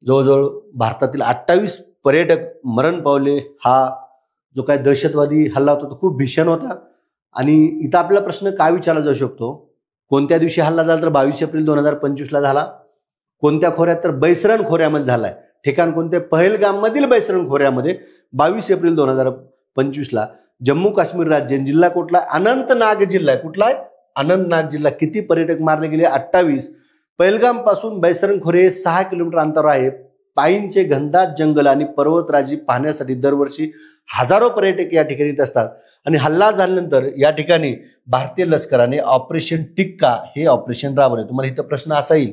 जवळजवळ भारतातील 28 पर्यटक मरण पावले. हा जो काय दहशतवादी हल्ला होता तो खूप भीषण होता. आणि इथं आपल्याला प्रश्न काय विचारला जाऊ शकतो? कोणत्या दिवशी हल्ला झाला? तर 22 एप्रिल 2025ला झाला. कोणत्या खोऱ्यात? तर बैसरन खोऱ्यामध्ये झालाय. ठिकाण कोणते? पहलगाम मधील बैसरन खोऱ्यामध्ये 22 एप्रिल 2025ला. जम्मू काश्मीर राज्य, जिल्हा कुठला? अनंतनाग जिल्हा आहे. कुठला आहे? अनंतनाग जिल्हा. किती पर्यटक मारले गेले? 28. पहलगाम पासून बैसरन खोरे 6 किलोमीटर अंतर आहे. पाईनचे घनदाट जंगल आणि पर्वतराजी पाहण्यासाठी दरवर्षी हजारो पर्यटक या ठिकाणी येत असतात. आणि हल्ला झाल्यानंतर या ठिकाणी भारतीय लष्कराने ऑपरेशन टिक्का हे ऑपरेशन राबवले. तुम्हाला इथं प्रश्न असा येईल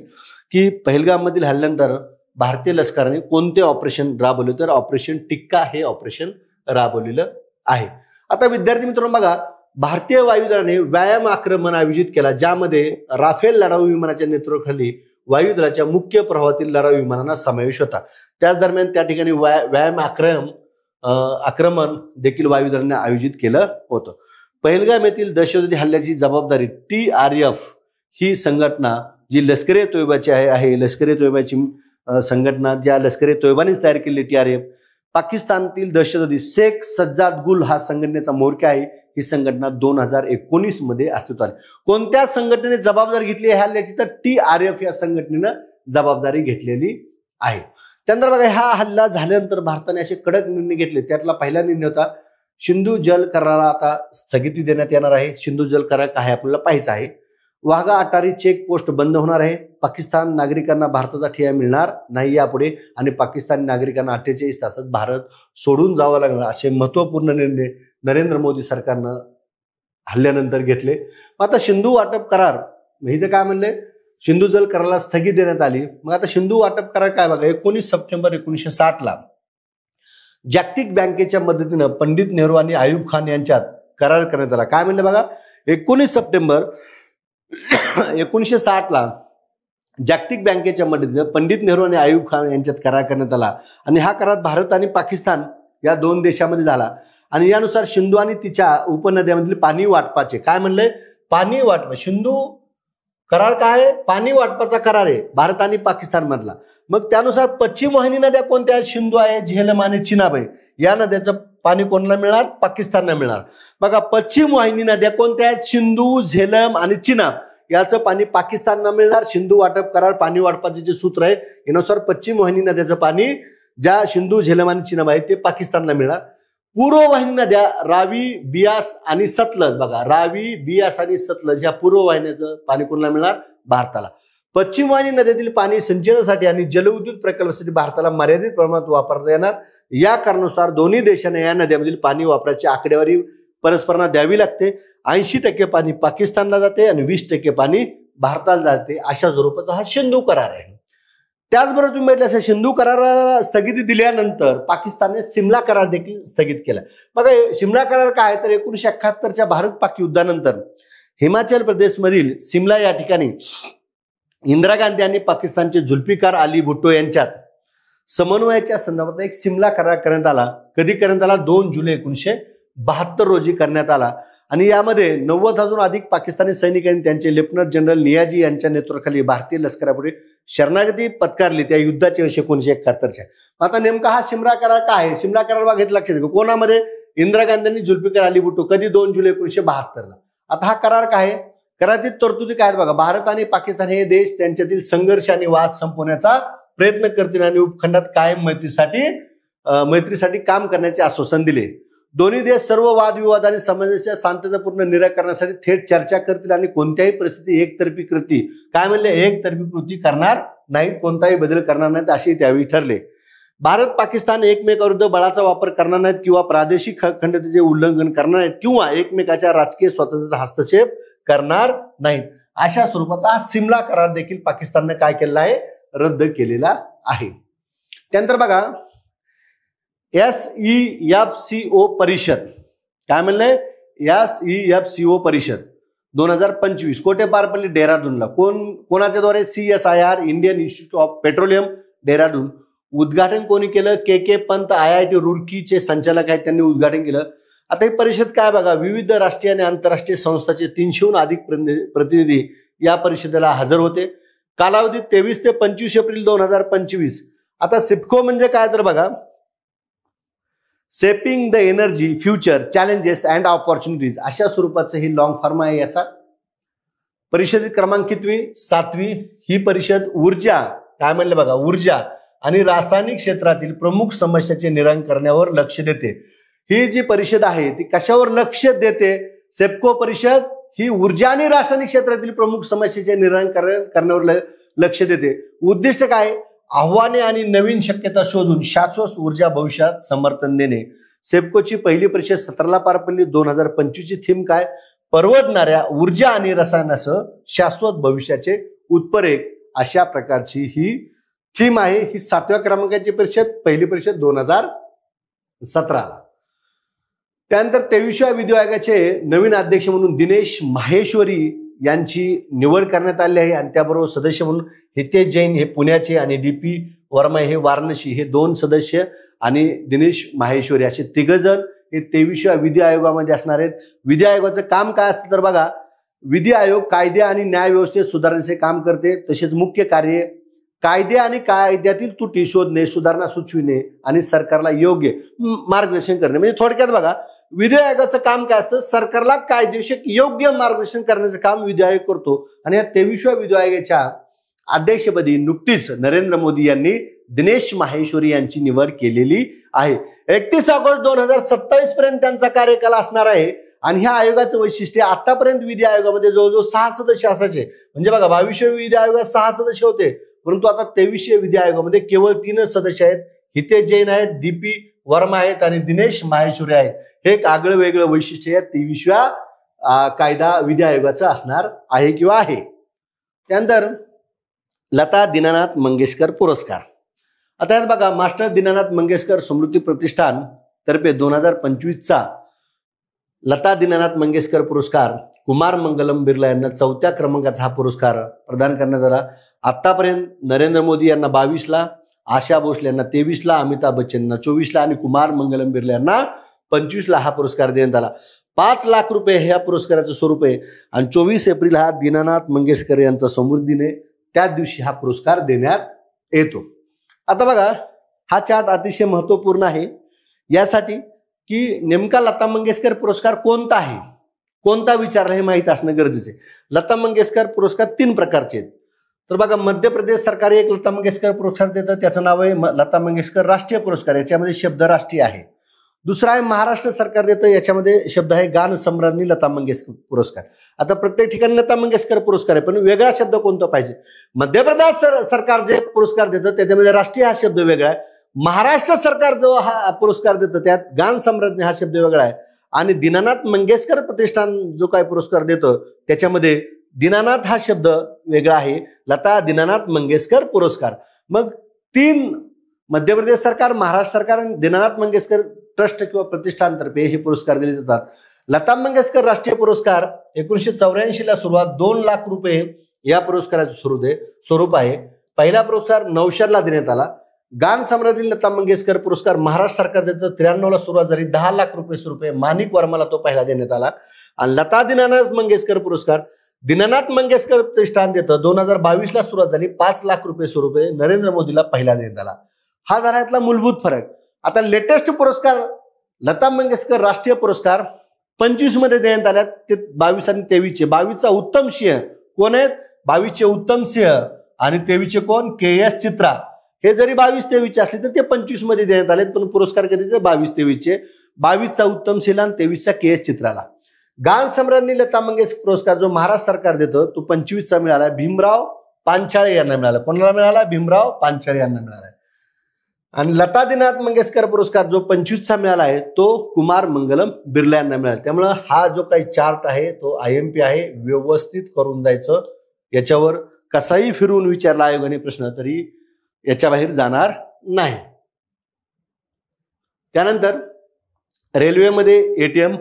की पहलगाम मधील हल्ल्यानंतर भारतीय लष्कराने कोणते ऑपरेशन राबवले? तर ऑपरेशन टिक्का हे ऑपरेशन राबवलेलं आहे. आता विद्यार्थी मित्रांनो बघा, भारतीय वायुदलाने व्यायाम आक्रमण आयोजित केला, ज्यामध्ये राफेल लढाऊ विमानाच्या नेतृत्वाखाली वायुदलाच्या मुख्य प्रवाहातील लढाऊ विमानांना समावेश होता. त्याच दरम्यान त्या ठिकाणी व्यायाम आक्रमण देखील वायुदलाने आयोजित केलं होतं. पहलगाम येथील दहशतवादी हल्ल्याची जबाबदारी TRF ही संघटना जी लष्कर-ए तोयबाची आहे, लष्कर-ए तोयबाची संघटना, ज्या लष्कर-ए तोयबानेच तयार केली TRF, पाकिस्तानातील दहशतवादी शेख सज्जाद गुल हा संघटनेचा म्होरक्या आहे. ही संघटना 2019 मध्ये अस्तित्वात आली. कोणत्या संघटनेने जबाबदारी घेतली आहे हल्ल्याची? तर TRF या संघटनेनं जबाबदारी घेतलेली आहे. त्यानंतर बघा, हा हल्ला झाल्यानंतर भारताने असे कडक निर्णय घेतले. त्यातला पहिला निर्णय होता सिंधू जल कराराला आता स्थगिती देण्यात येणार आहे. सिंधू जल करार काय आपल्याला पाहायचं आहे. वाघा अटारी चेक पोस्ट बंद होणार आहे. पाकिस्तान नागरिकांना भारताचा ठिया मिळणार नाही यापुढे आणि पाकिस्तानी नागरिकांना 48 तासात भारत सोडून जावं लागणार, असे महत्वपूर्ण निर्णय नरेंद्र मोदी सरकारनं हल्ल्यानंतर घेतले. आता सिंधू वाटप करार, इथे काय म्हणले? सिंधू जल कराराला स्थगिती देण्यात आली. मग आता सिंधू वाटप करार काय बघा, 19 सप्टेंबर 1960ला जागतिक बँकेच्या मदतीनं पंडित नेहरू आणि आयुब खान यांच्यात करार करण्यात आला. काय म्हणले बघा, 19 सप्टेंबर 1960ला जागतिक बँकेच्या मदतीनं पंडित नेहरू आणि आयुब खान यांच्यात करार करण्यात आला आणि हा करार भारत आणि पाकिस्तान या दोन देशांमध्ये झाला. आणि यानुसार सिंधू आणि तिच्या उपनद्यांमधील पाणी वाटपाचे, काय म्हणले? पाणी वाटप. सिंधू करार काय आहे? पाणी वाटपाचा करार आहे भारत आणि पाकिस्तान मधला. मग त्यानुसार पश्चिम वाहिनी नद्या कोणत्या आहेत? सिंधू आहे, झेलम आणि चिनाब आहे. या नद्याचं पाणी कोणाला मिळणार? पाकिस्तानला मिळणार. बघा, पश्चिम वाहिनी नद्या कोणत्या आहेत? सिंधू, झेलम आणि चिनाब. याचं पाणी पाकिस्तानला मिळणार. सिंधू वाटप करार पाणी वाटपाचे जे सूत्र आहे यानुसार पश्चिम वाहिनी नद्याचं पाणी ज्या सिंधू, झेलम आणि चिनाब आहे ते पाकिस्तानला मिळणार. पूर्व वाहिनी नद्या रावी, बियास आणि सतलज. बघा, रावी, बियास आणि सतलज ह्या पूर्व वाहिन्याचं पाणी कोणाला मिळणार? भारताला. पश्चिम वाहिनी नद्यातील पाणी सिंचनासाठी आणि जलविद्युत प्रकल्पासाठी भारताला मर्यादित प्रमाणात वापरता येणार. या कारणानुसार दोन्ही देशांना या नद्यांमधील पाणी वापराची आकडेवारी परस्परांना द्यावी लागते. 80% पाणी पाकिस्तानला जाते आणि 20% पाणी भारताला जाते. अशा स्वरूपाचा हा सिंधू करार आहे. त्याचबरोबर तुम्ही म्हटलं असेल, सिंधू कराराला स्थगिती दिल्यानंतर पाकिस्तानने सिमला करार देखील स्थगित केला. बघा, सिमला करार काय? तर 1971च्या भारत पाक युद्धानंतर हिमाचल प्रदेशमधील सिमला या ठिकाणी इंदिरा गांधी आणि पाकिस्तानचे जुल्फिकार अली भुट्टो यांच्यात समन्वयाच्या संदर्भात एक सिमला करार करण्यात आला. कधी करण्यात आला? 2 जुलै 1972 रोजी करण्यात आला. आणि यामध्ये 90,000 अधिक पाकिस्तानी सैनिकांनी त्यांचे लेफ्टनंट जनरल नियाजी यांच्या नेतृत्वाखाली भारतीय लष्करापुढे शरणागती पत्कारली त्या युद्धाच्या वर्षी 1971च्या. आता नेमका हा सिमला करार काय आहे? सिमला करार बघा घेतला लक्षात घ्या. कोणामध्ये? इंदिरा गांधी आणि जुल्फिकार अली भुट्टो. कधी? 2 जुलै 1972ला. आता हा करार काय आहे? करारातील तरतुदी काय आहेत बघा. भारत आणि पाकिस्तान हे देश त्यांच्यातील संघर्ष आणि वाद संपवण्याचा प्रयत्न करतील आणि उपखंडात कायम मैत्रीसाठी काम करण्याचे आश्वासन दिले. दोन्ही देश सर्व वादविवाद आणि समस्या शांततापूर्ण निराकरणासाठी थेट चर्चा करतील आणि कोणत्याही परिस्थिती एकतर्फी कृती, काय म्हणले? एकतर्फी कृती करणार नाहीत, कोणताही बदल करणार नाहीत, असे त्यावेळी ठरले. भारत पाकिस्तान एकमेकाविरुद्ध बळाचा वापर करणार नाहीत किंवा प्रादेशिक अखंडतेचे उल्लंघन करणार नाहीत किंवा एकमेकाच्या राजकीय स्वातंत्र्यात हस्तक्षेप करणार नाहीत, अशा स्वरूपाचा हा सिमला करार देखील पाकिस्तानने काय केलेला आहे, रद्द केलेला आहे. त्यानंतर बघा SEFCO परिषद, काय म्हणलंय, SEFCO परिषद 2025 कोठे पार पडली, डेहराडूनला. कोणाच्या द्वारे, CSIR Indian institute of petroleum Dehradun. उद्घाटन कोणी केलं, KK पंत IIT रुड़कीचे संचालक आहेत, त्यांनी उद्घाटन केलं. आता ही परिषद काय बघा, विविध राष्ट्रीय आणि आंतरराष्ट्रीय संस्थांचे 300हून अधिक प्रतिनिधी या परिषदेला हजर होते. कालावधी 23 ते 25 एप्रिल 2025. आता सिप्को म्हणजे काय तर बघा, shaping the energy future challenges and opportunities, अशा स्वरूपाचं ही लॉंग फॉर्म आहे याचा. परिषदेत क्रमांक कितवी, 7वी. ही परिषद ऊर्जा, काय म्हणलं बघा, ऊर्जा आणि रासायनिक क्षेत्रातील प्रमुख समस्याचे निराकरण करण्यावर लक्ष देते. ही जी परिषद आहे ती कशावर लक्ष देते, सेप्को परिषद ही ऊर्जा आणि रासायनिक क्षेत्रातील प्रमुख समस्येचे निराकरण करण्यावर लक्ष देते. उद्दिष्ट काय, आव्हाने आणि नवीन शक्यता शोधून शाश्वत ऊर्जा भविष्यात समर्थन देणे. सेप्कोची पहिली परिषद 17ला पार पडली. 2025 ची थीम काय, परवडणाऱ्या ऊर्जा आणि रसायनासह शाश्वत भविष्याचे उत्प्रेरक, अशा प्रकारची ही थीम आहे. ही 7व्या क्रमांकाची परिषद, पहिली परिषद 2017ला. त्यानंतर 23व्या विधी आयोगाचे नवीन अध्यक्ष म्हणून दिनेश माहेश्वरी यांची निवड करण्यात आली आहे आणि त्याबरोबर सदस्य म्हणून हितेश जैन हे पुण्याचे आणि DP वर्मा हे वाराणसी हे 2 सदस्य आणि दिनेश माहेश्वरी असे 3 जण हे 23व्या विधी आयोगामध्ये असणार आहेत. विधी आयोगाचं काम काय असतं तर बघा, विधी आयोग कायदे आणि न्याय व्यवस्थेत सुधारण्याचे काम करते. तसेच मुख्य कार्य कायदे आणि कायद्यातील त्रुटी शोधणे, सुधारणा सुचविणे आणि सरकारला योग्य मार्गदर्शन करणे. म्हणजे थोडक्यात बघा, विधी आयोगाचं काम काय असतं, सरकारला कायदेशीर योग्य मार्गदर्शन करण्याचं काम विधी आयोग करतो. आणि या 23व्या विधी आयोगाच्या अध्यक्षपदी नुकतीच नरेंद्र मोदी यांनी दिनेश माहेश्वरी यांची निवड केलेली आहे. 31 ऑगस्ट 2027 पर्यंत त्यांचा कार्यकाल असणार आहे. आणि ह्या आयोगाचं वैशिष्ट्य, आतापर्यंत विधी आयोगामध्ये जवळजवळ 6 सदस्य असायचे. म्हणजे बघा, 22व्या विधी आयोगात 6 सदस्य होते, परंतु आता 23व्या विधी आयोगामध्ये केवळ 3च सदस्य आहेत. हितेश जैन आहेत, DP वर्मा आहेत आणि दिनेश माहेश्वरी आहेत. हे एक आगळं वेगळं वैशिष्ट्य या 23व्या कायदा विधी आयोगाचं असणार आहे किंवा आहे. त्यानंतर लता दीनानाथ मंगेशकर पुरस्कार. आता यात बघा, मास्टर दीनानाथ मंगेशकर स्मृती प्रतिष्ठान तर्फे 2025चा लता दीनानाथ मंगेशकर पुरस्कार कुमार मंगलम बिर्ला यांना 4थ्या क्रमांकाचा हा पुरस्कार प्रदान करण्यात आला. आतापर्यंत नरेंद्र मोदी यांना 22ला, आशा भोसले यांना 23ला, अमिताभ बच्चन यांना 24ला आणि कुमार मंगलम बिर्ला यांना 25ला हा पुरस्कार देण्यात आला. 5 लाख रुपये ह्या पुरस्काराचं स्वरूप आहे आणि 24 एप्रिल हा दीनानाथ मंगेशकर यांचा समृद्धी दिन आहे. त्याच दिवशी हा पुरस्कार देण्यात येतो. आता बघा, हा चार्ट अतिशय महत्वपूर्ण आहे यासाठी की नेमका लता मंगेशकर पुरस्कार कोणता आहे, कोणता विचारला हे माहीत असणं गरजेचं आहे. लता मंगेशकर पुरस्कार 3 प्रकारचे आहेत. तर बघा, मध्य प्रदेश सरकार एक लता मंगेशकर पुरस्कार देतं, त्याचं नाव आहे लता मंगेशकर राष्ट्रीय पुरस्कार, याच्यामध्ये शब्द राष्ट्रीय आहे. दुसरा आहे महाराष्ट्र सरकार देतं, याच्यामध्ये शब्द आहे गान सम्राज्ञी लता मंगेशकर पुरस्कार. आता प्रत्येक ठिकाणी लता मंगेशकर पुरस्कार आहे, पण वेगळा शब्द कोणता पाहिजे. मध्य प्रदेश सरकार जे पुरस्कार देतं त्याच्यामध्ये राष्ट्रीय हा शब्द वेगळा आहे. महाराष्ट्र सरकार जो हा पुरस्कार देतं त्यात गान सम्राज्ञी हा शब्द वेगळा आहे. आणि दीनानाथ मंगेशकर प्रतिष्ठान जो काय पुरस्कार देतं त्याच्यामध्ये दीनानाथ हा शब्द वेगळा आहे. लता दीनानाथ मंगेशकर पुरस्कार. मग 3 मध्य प्रदेश सरकार, महाराष्ट्र सरकार आणि दीनानाथ मंगेशकर ट्रस्ट किंवा प्रतिष्ठानतर्फे हे पुरस्कार दिले जातात. लता मंगेशकर राष्ट्रीय पुरस्कार 1984ला सुरुवात 2 लाख रुपये या पुरस्काराचे स्वरूप आहे. पहिला पुरस्कार नौशादला देण्यात आला. गान सम्राज्ञी लता मंगेशकर पुरस्कार महाराष्ट्र सरकार देतं, 93ला सुरुवात झाली, 10 लाख रुपये स्वरूप आहे. माणिक वर्माला तो पहिला देण्यात आला. आणि लता दीनानाथ मंगेशकर पुरस्कार दीनानाथ मंगेशकर प्रतिष्ठान देतं, 2022ला सुरुवात झाली, 5 लाख रुपये स्वरूप आहे. नरेंद्र मोदीला पहिला देण्यात आला. हा झाला यातला मूलभूत फरक. आता लेटेस्ट पुरस्कार लता मंगेशकर राष्ट्रीय पुरस्कार 25 मध्ये देण्यात आल्यात, ते 22 आणि 23चे. 22चा उत्तम सिंह कोण आहेत, 22चे उत्तम सिंह आणि 23चे कोण, KS चित्रा. हे जरी 22-23चे असले तर ते 25 मध्ये देण्यात आलेत, पण पुरस्कार कधीचे 22-23चे. 22चा उत्तम सिंह आणि 23चा KS चित्राला. गान सम्राज्ञी लता मंगेशकर पुरस्कार जो महाराष्ट्र सरकार देतं तो 25चा मिळाला, भीमराव पांचाळे यांना मिळाला. कोणाला मिळाला, भीमराव पांचाळे यांना मिळाला. आणि लता दीनानाथ मंगेशकर पुरस्कार जो 25चा मिळाला आहे तो कुमार मंगलम बिर्ला यांना मिळाला. त्यामुळे हा जो काही चार्ट आहे तो IMP आहे, व्यवस्थित करून जायचं. याच्यावर कसाही फिरून विचारला आयोगाने प्रश्न तरी याच्या बाहेर जाणार नाही. त्यानंतर रेल्वेमध्ये ATM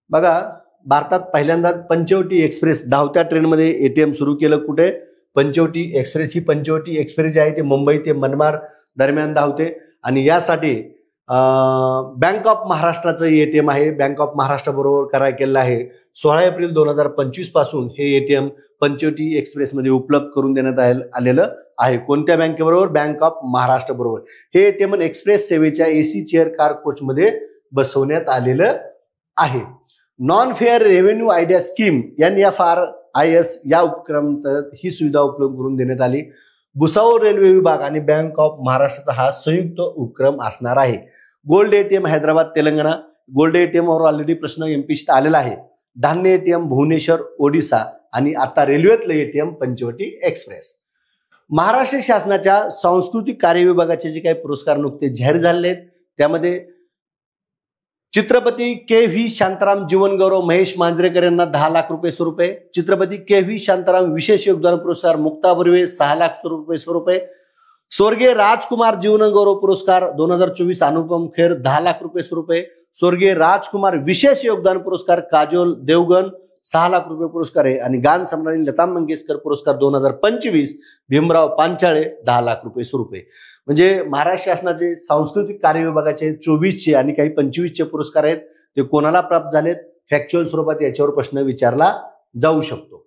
बघा, भारतात पहिल्यांदा पंचवटी एक्सप्रेस धावत्या ट्रेनमध्ये ATM सुरू केलं. कुठे? पंचवटी एक्सप्रेस. ही पंचवटी एक्सप्रेस जी आहे ते मुंबई ते मनमाड दरम्यान धावते आणि यासाठी बँक ऑफ महाराष्ट्राचं ATM आहे. बँक ऑफ महाराष्ट्र बरोबर करार केलेला आहे. 16 एप्रिल 2025 पासून हे ATM पंचवटी एक्सप्रेसमध्ये उपलब्ध करून देण्यात आलेलं आहे. कोणत्या बँकेबरोबर? बँक ऑफ महाराष्ट्र बरोबर. हे ATM एक्सप्रेस सेवेच्या AC चेअर कार कोचमध्ये बसवण्यात आलेलं आहे. Non fair revenue idea scheme NFRIS या उपक्रमांतर्गत ही सुविधा उपलब्ध करून देण्यात आली. भुसावळ रेल्वे विभाग आणि बँक ऑफ महाराष्ट्राचा हा संयुक्त उपक्रम असणार आहे. Gold ATM Hyderabad Telangana. Gold ATM were already प्रश्न MPSCत आलेला आहे. धान्य ATM भुवनेश्वर ओडिसा आणि आता रेल्वेतलं ATM पंचवटी एक्सप्रेस. महाराष्ट्र शासनाच्या सांस्कृतिक कार्य विभागाचे जे काही पुरस्कार नुकते जाहीर झाले आहेत त्यामध्ये चित्रपती KV शांताराम जीवन गौरव महेश मांजरेकर यांना 10 लाख रुपये स्वरूपे. चित्रपती KV शांताराम विशेष योगदान पुरस्कार मुक्ता बर्वे 6 लाख रुपये स्वरूपे. स्वर्गीय राजकुमार जीवन गौरव पुरस्कार 2024 अनुपम खेर 10 लाख रुपये स्वरूपे. स्वर्गीय राजकुमार विशेष योगदान पुरस्कार काजोल देवगन 6 लाख रुपये पुरस्कार आहे. आणि गान सम्राज्ञी लता मंगेशकर पुरस्कार 2025 भीमराव पांचाळे 10 लाख रुपये स्वरूपे. म्हणजे महाराष्ट्र शासनाचे सांस्कृतिक कार्य विभागाचे 24चे आणि काही 25चे पुरस्कार आहेत. ते कोणाला प्राप्त झालेत फॅक्च्युअल स्वरूपात याच्यावर प्रश्न विचारला जाऊ शकतो.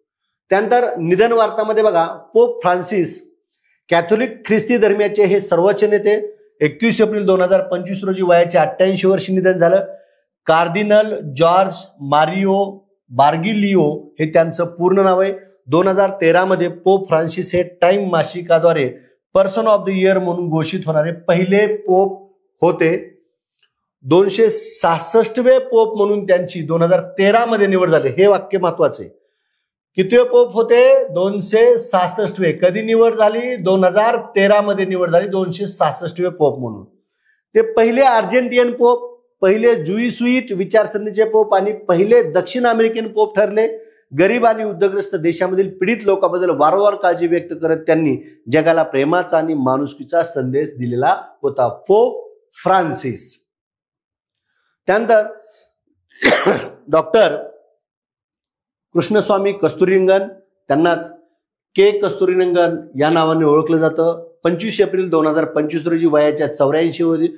त्यानंतर निधन वार्तामध्ये बघा, पोप फ्रान्सिस कॅथोलिक ख्रिस्ती धर्मियाचे हे सर्वोच्च नेते 21 एप्रिल 2025 रोजी वयाचे 88 वर्षी निधन झालं. कार्डिनल जॉर्ज मारिओ बार्गिलिओ हे त्यांचं पूर्ण नाव आहे. 2013 मध्ये पोप फ्रान्सिस हे टाइम मासिकाद्वारे पर्सन ऑफ द इयर म्हणून घोषित होणारे पहिले पोप होते. 266वे पोप म्हणून त्यांची 2013 मध्ये निवड झाली. हे वाक्य महत्वाचे. कितवे पोप होते? 266वे. कधी निवड झाली? 2013 मध्ये निवड झाली 266वे पोप म्हणून. ते पहिले अर्जेंटियन पोप, पहिले जुईस्विट विचारसरणीचे पोप आणि पहिले दक्षिण अमेरिकन पोप ठरले. गरीब आणि उद्योगग्रस्त देशामधील पीडित लोकांबद्दल वारंवार काळजी व्यक्त करत त्यांनी जगाला प्रेमाचा आणि माणुसकीचा संदेश दिलेला होता. Pope Francis. त्यानंतर डॉक्टर कृष्णस्वामी कस्तुरीरंगन, त्यांनाच के कस्तुरीरंगन या नावाने ओळखलं जातं. 25 एप्रिल 2025 रोजी वयाच्या 84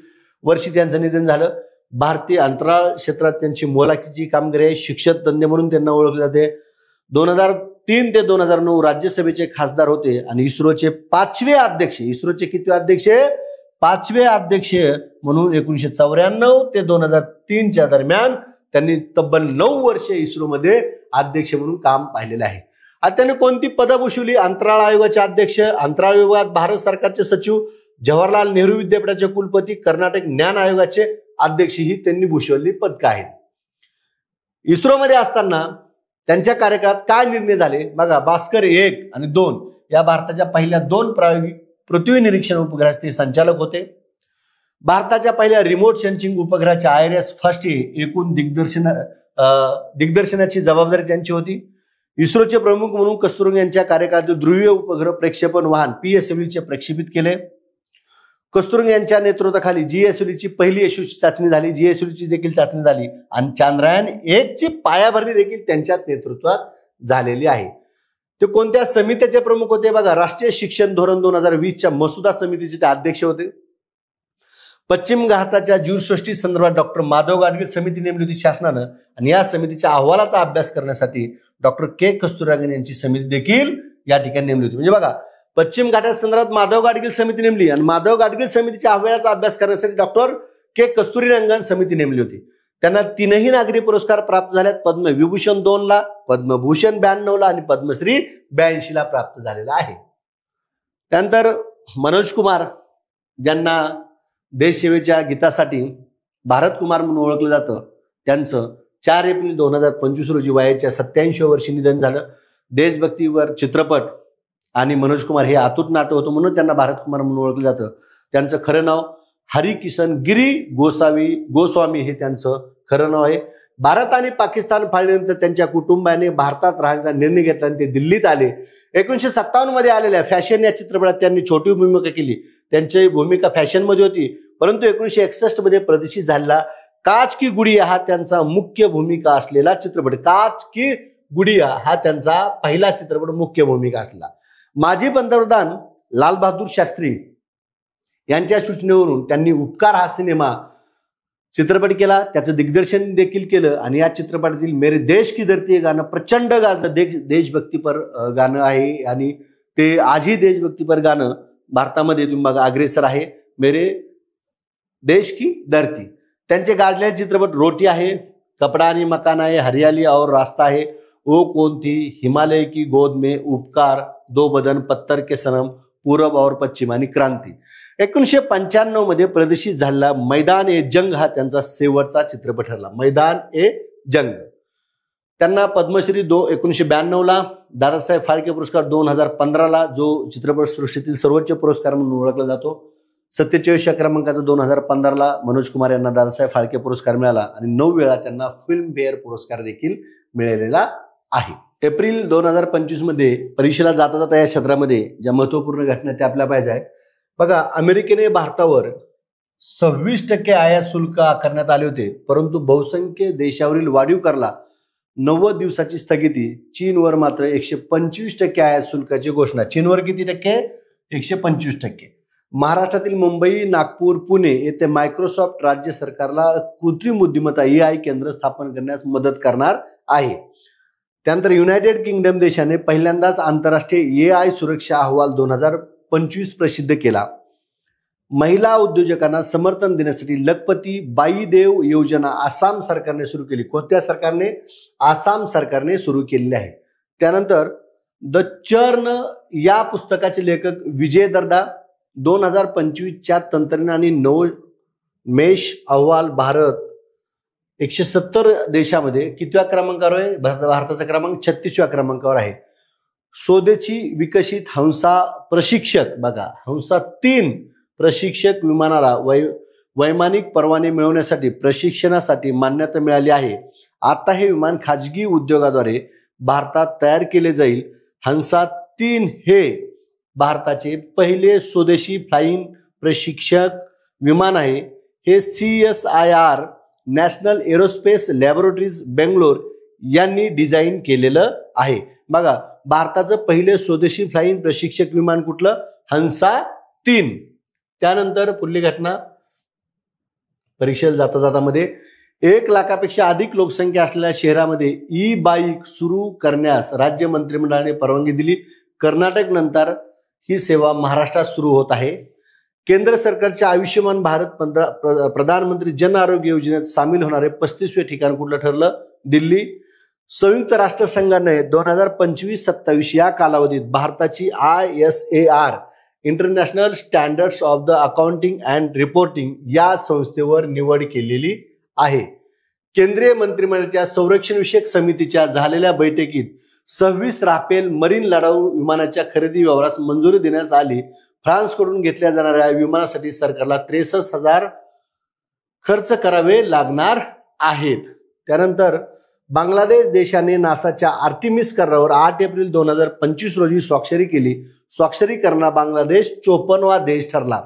वर्षी त्यांचं निधन झालं. भारतीय अंतराळ क्षेत्रात त्यांची मोलाकीची कामगिरी आहे. शिक्षक तज्ञ म्हणून त्यांना ओळखले जाते. 2003 ते 2009 राज्यसभेचे खासदार होते आणि इस्रोचे 5वे अध्यक्ष. इस्रोचे कितवे अध्यक्ष? 5वे अध्यक्ष म्हणून 1994 ते 2003च्या दरम्यान त्यांनी तब्बल 9 वर्षे इस्रोमध्ये अध्यक्ष म्हणून काम पाहिलेलं आहे. आता त्यांनी कोणती पदं भूषवली? अंतराळ आयोगाचे अध्यक्ष, अंतराळ विभागात भारत सरकारचे सचिव, जवाहरलाल नेहरू विद्यापीठाचे कुलपती, कर्नाटक ज्ञान आयोगाचे अध्यक्ष ही त्यांनी भूषवलेली पदकं आहेत. इस्रोमध्ये असताना त्यांच्या कार्यकाळात काय निर्णय झाले बघा. भास्कर 1 आणि 2 या भारताच्या पहिल्या 2 प्रायोगिक पृथ्वी निरीक्षण उपग्रहाचे ते संचालक होते. भारताच्या पहिल्या रिमोट सेन्सिंग उपग्रहाच्या IRS फर्स्ट एकूण दिग्दर्शनाची जबाबदारी त्यांची होती. इस्रोचे प्रमुख म्हणून कस्तुरंग यांच्या कार्यकाळात ध्रुवीय उपग्रह प्रक्षेपण वाहन PSLVचे प्रक्षेपित केले. कस्तुरंग यांच्या नेतृत्वाखाली GSLVची पहिली यशस्वी चाचणी झाली. GSLVची देखील चाचणी झाली आणि चांद्रयान 1 ची पायाभरणी देखील त्यांच्या नेतृत्वात झालेली आहे. ते कोणत्या समितीचे प्रमुख होते बघा. राष्ट्रीय शिक्षण धोरण 2020च्या मसुदा समितीचे ते अध्यक्ष होते. पश्चिम घाटाच्या जीवसृष्टी संदर्भात डॉक्टर माधव गाडगीळ समिती नेमली होती शासनानं आणि या समितीच्या अहवालाचा अभ्यास करण्यासाठी डॉक्टर के कस्तुरीरंगन यांची समिती देखील या ठिकाणी नेमली होती. म्हणजे बघा, पश्चिम घाटा संदर्भात माधव गाडगीळ समिती नेमली आणि माधव गाडगीळ समितीच्या अहवालाचा अभ्यास करण्यासाठी डॉक्टर के कस्तुरीरंगन समिती नेमली होती. त्यांना 3ही नागरी पुरस्कार प्राप्त झाल्यात. पद्मविभूषण 2ला, पद्मभूषण 92ला आणि पद्मश्री 82ला प्राप्त झालेला आहे. त्यानंतर मनोज कुमार, ज्यांना देशसेवेच्या गीतासाठी भारत कुमार म्हणून ओळखलं जातं, त्यांचं 4 एप्रिल 2025 रोजी वयाच्या 87 वर्षी निधन झालं. देशभक्तीवर चित्रपट आणि मनोज कुमार हे अतूट नाटक होतं म्हणून त्यांना भारत कुमार म्हणून ओळखलं जातं. त्यांचं खरं नाव हरिकिशन गिरी गोस्वामी हे त्यांचं खरं नाव आहे. भारत आणि पाकिस्तान फाळल्यानंतर त्यांच्या कुटुंबाने भारतात राहण्याचा निर्णय घेतला आणि ते दिल्लीत आले. 1957 मध्ये आलेल्या फॅशन या चित्रपटात त्यांनी छोटी भूमिका केली. त्यांची भूमिका फॅशन मध्ये होती, परंतु 1961 मध्ये प्रदर्शित झालेला काच की गुडिया हा त्यांचा मुख्य भूमिका असलेला चित्रपट. काच की गुडिया हा त्यांचा पहिला चित्रपट मुख्य भूमिका असलेला. माजी पंतप्रधान लाल बहादूर शास्त्री यांच्या सूचनेवरून त्यांनी उपकार हा सिनेमा चित्रपट केला, त्याचं दिग्दर्शन देखील केलं आणि या चित्रपटातील मेरे देश की धरती हे गाणं प्रचंड गाजलं. देशभक्तीपर गाणं आहे आणि ते आजही देशभक्तीपर गाणं भारतामध्ये तुम्ही बघा अग्रेसर आहे. मेरे देश की धरती. त्यांचे गाजलेले चित्रपट रोटी आहे, कपडा आणि मकान आहे, हरियाली और रास्ता आहे, ओ कौन थी, हिमालय की गोद में, उपकार, दो बदन, पत्थर के सनम, पूरब और पश्चिम आणि क्रांती. 1995 मध्ये प्रदर्शित झालेला मैदान ए जंग हा त्यांचा शेवटचा चित्रपट ठरला. मैदान ए जंग. त्यांना पद्मश्री 1992ला, दादासाहेब फाळके पुरस्कार 2015ला, जो चित्रपट सृष्टीतील सर्वोच्च पुरस्कार म्हणून ओळखला जातो. 47व्या क्रमांकाचा 2015ला मनोज कुमार यांना दादासाहेब फाळके पुरस्कार मिळाला आणि 9 वेळा त्यांना फिल्मफेअर पुरस्कार देखील मिळालेला आहे. एप्रिल 2025 मध्ये परीक्षेला जाता जाता या क्षेत्रामध्ये ज्या महत्वपूर्ण घटना त्या आपल्या पाहिजे आहे. बघा, अमेरिकेने भारतावर 26% आयात शुल्क आकारण्यात आले होते, परंतु बहुसंख्य देशावरील वाढीव कराला 90 दिवसाची स्थगिती. चीनवर मात्र 125% आयात शुल्काची घोषणा. चीनवर किती टक्के? 125%. महाराष्ट्रातील मुंबई, नागपूर, पुणे येथे मायक्रोसॉफ्ट राज्य सरकारला कृत्रिम बुद्धिमत्ता AI केंद्र स्थापन करण्यास मदत करणार आहे. त्यानंतर युनायटेड किंगडम देशाने पहिल्यांदाच आंतरराष्ट्रीय AI सुरक्षा अहवाल 2025 प्रसिद्ध केला. महिला उद्योजकांना समर्थन देण्यासाठी लखपती बाई देव योजना आसाम सरकारने सुरू केली. कोणत्या सरकारने? आसाम सरकारने सुरू केलेली आहे. त्यानंतर द चर्न या पुस्तकाचे लेखक विजय दर्डा 2025च्या तंत्रज्ञान आणि नवोन्मेष अहवाल भारत 170 देशामध्ये कितव्या क्रमांकावर आहे? भारताचा क्रमांक 36व्या क्रमांकावर आहे. स्वदेशी विकसित हंसा प्रशिक्षक, बघा हंसा 3 प्रशिक्षक विमानाला वैमानिक परवाने मिळवण्यासाठी प्रशिक्षणासाठी मान्यता मिळाली आहे. आता हे विमान खाजगी उद्योगाद्वारे भारतात तयार केले जाईल. हंसा 3 हे भारताचे पहिले स्वदेशी फ्लाइंग प्रशिक्षक विमान आहे. हे CSIR national aerospace laboratories Bangalore यांनी डिझाईन केलेलं आहे. बघा, भारताचं पहिले स्वदेशी फ्लाइंग प्रशिक्षक विमान कुठलं? हंसा 3. त्यानंतर पुढली घटना, परीक्षेला जाता जाता मध्ये 1 लाखापेक्षा अधिक लोकसंख्या असलेल्या शहरामध्ये ई-बाईक सुरू करण्यास राज्य मंत्रिमंडळाने परवानगी दिली. कर्नाटक नंतर ही सेवा महाराष्ट्रात सुरू होत आहे. केंद्र सरकारच्या आयुष्यमान भारत प्रधानमंत्री जन आरोग्य योजनेत सामील होणारे 35वे ठिकाण कुठलं ठरलं? दिल्ली. संयुक्त राष्ट्र संघाने 2025-27 या कालावधीत भारताची ISAR international standards of the accounting and reporting या संस्थेवर निवड केलेली आहे. केंद्रीय मंत्रिमंडळाच्या संरक्षण विषयक समितीच्या झालेल्या बैठकीत 26 राफेल मरीन लढाऊ विमानाच्या खरेदी व्यवहारास मंजुरी देण्यात आली. फ्रान्सकडून घेतल्या जाणाऱ्या विमानासाठी सरकारला 63,000 खर्च करावे लागणार आहेत. त्यानंतर बांगलादेश देशाने नासाच्या आर्टिमिस करारावर 8 एप्रिल 2025 रोजी स्वाक्षरी केली. स्वाक्षरी करणारा बांगलादेश 54वा देश ठरला.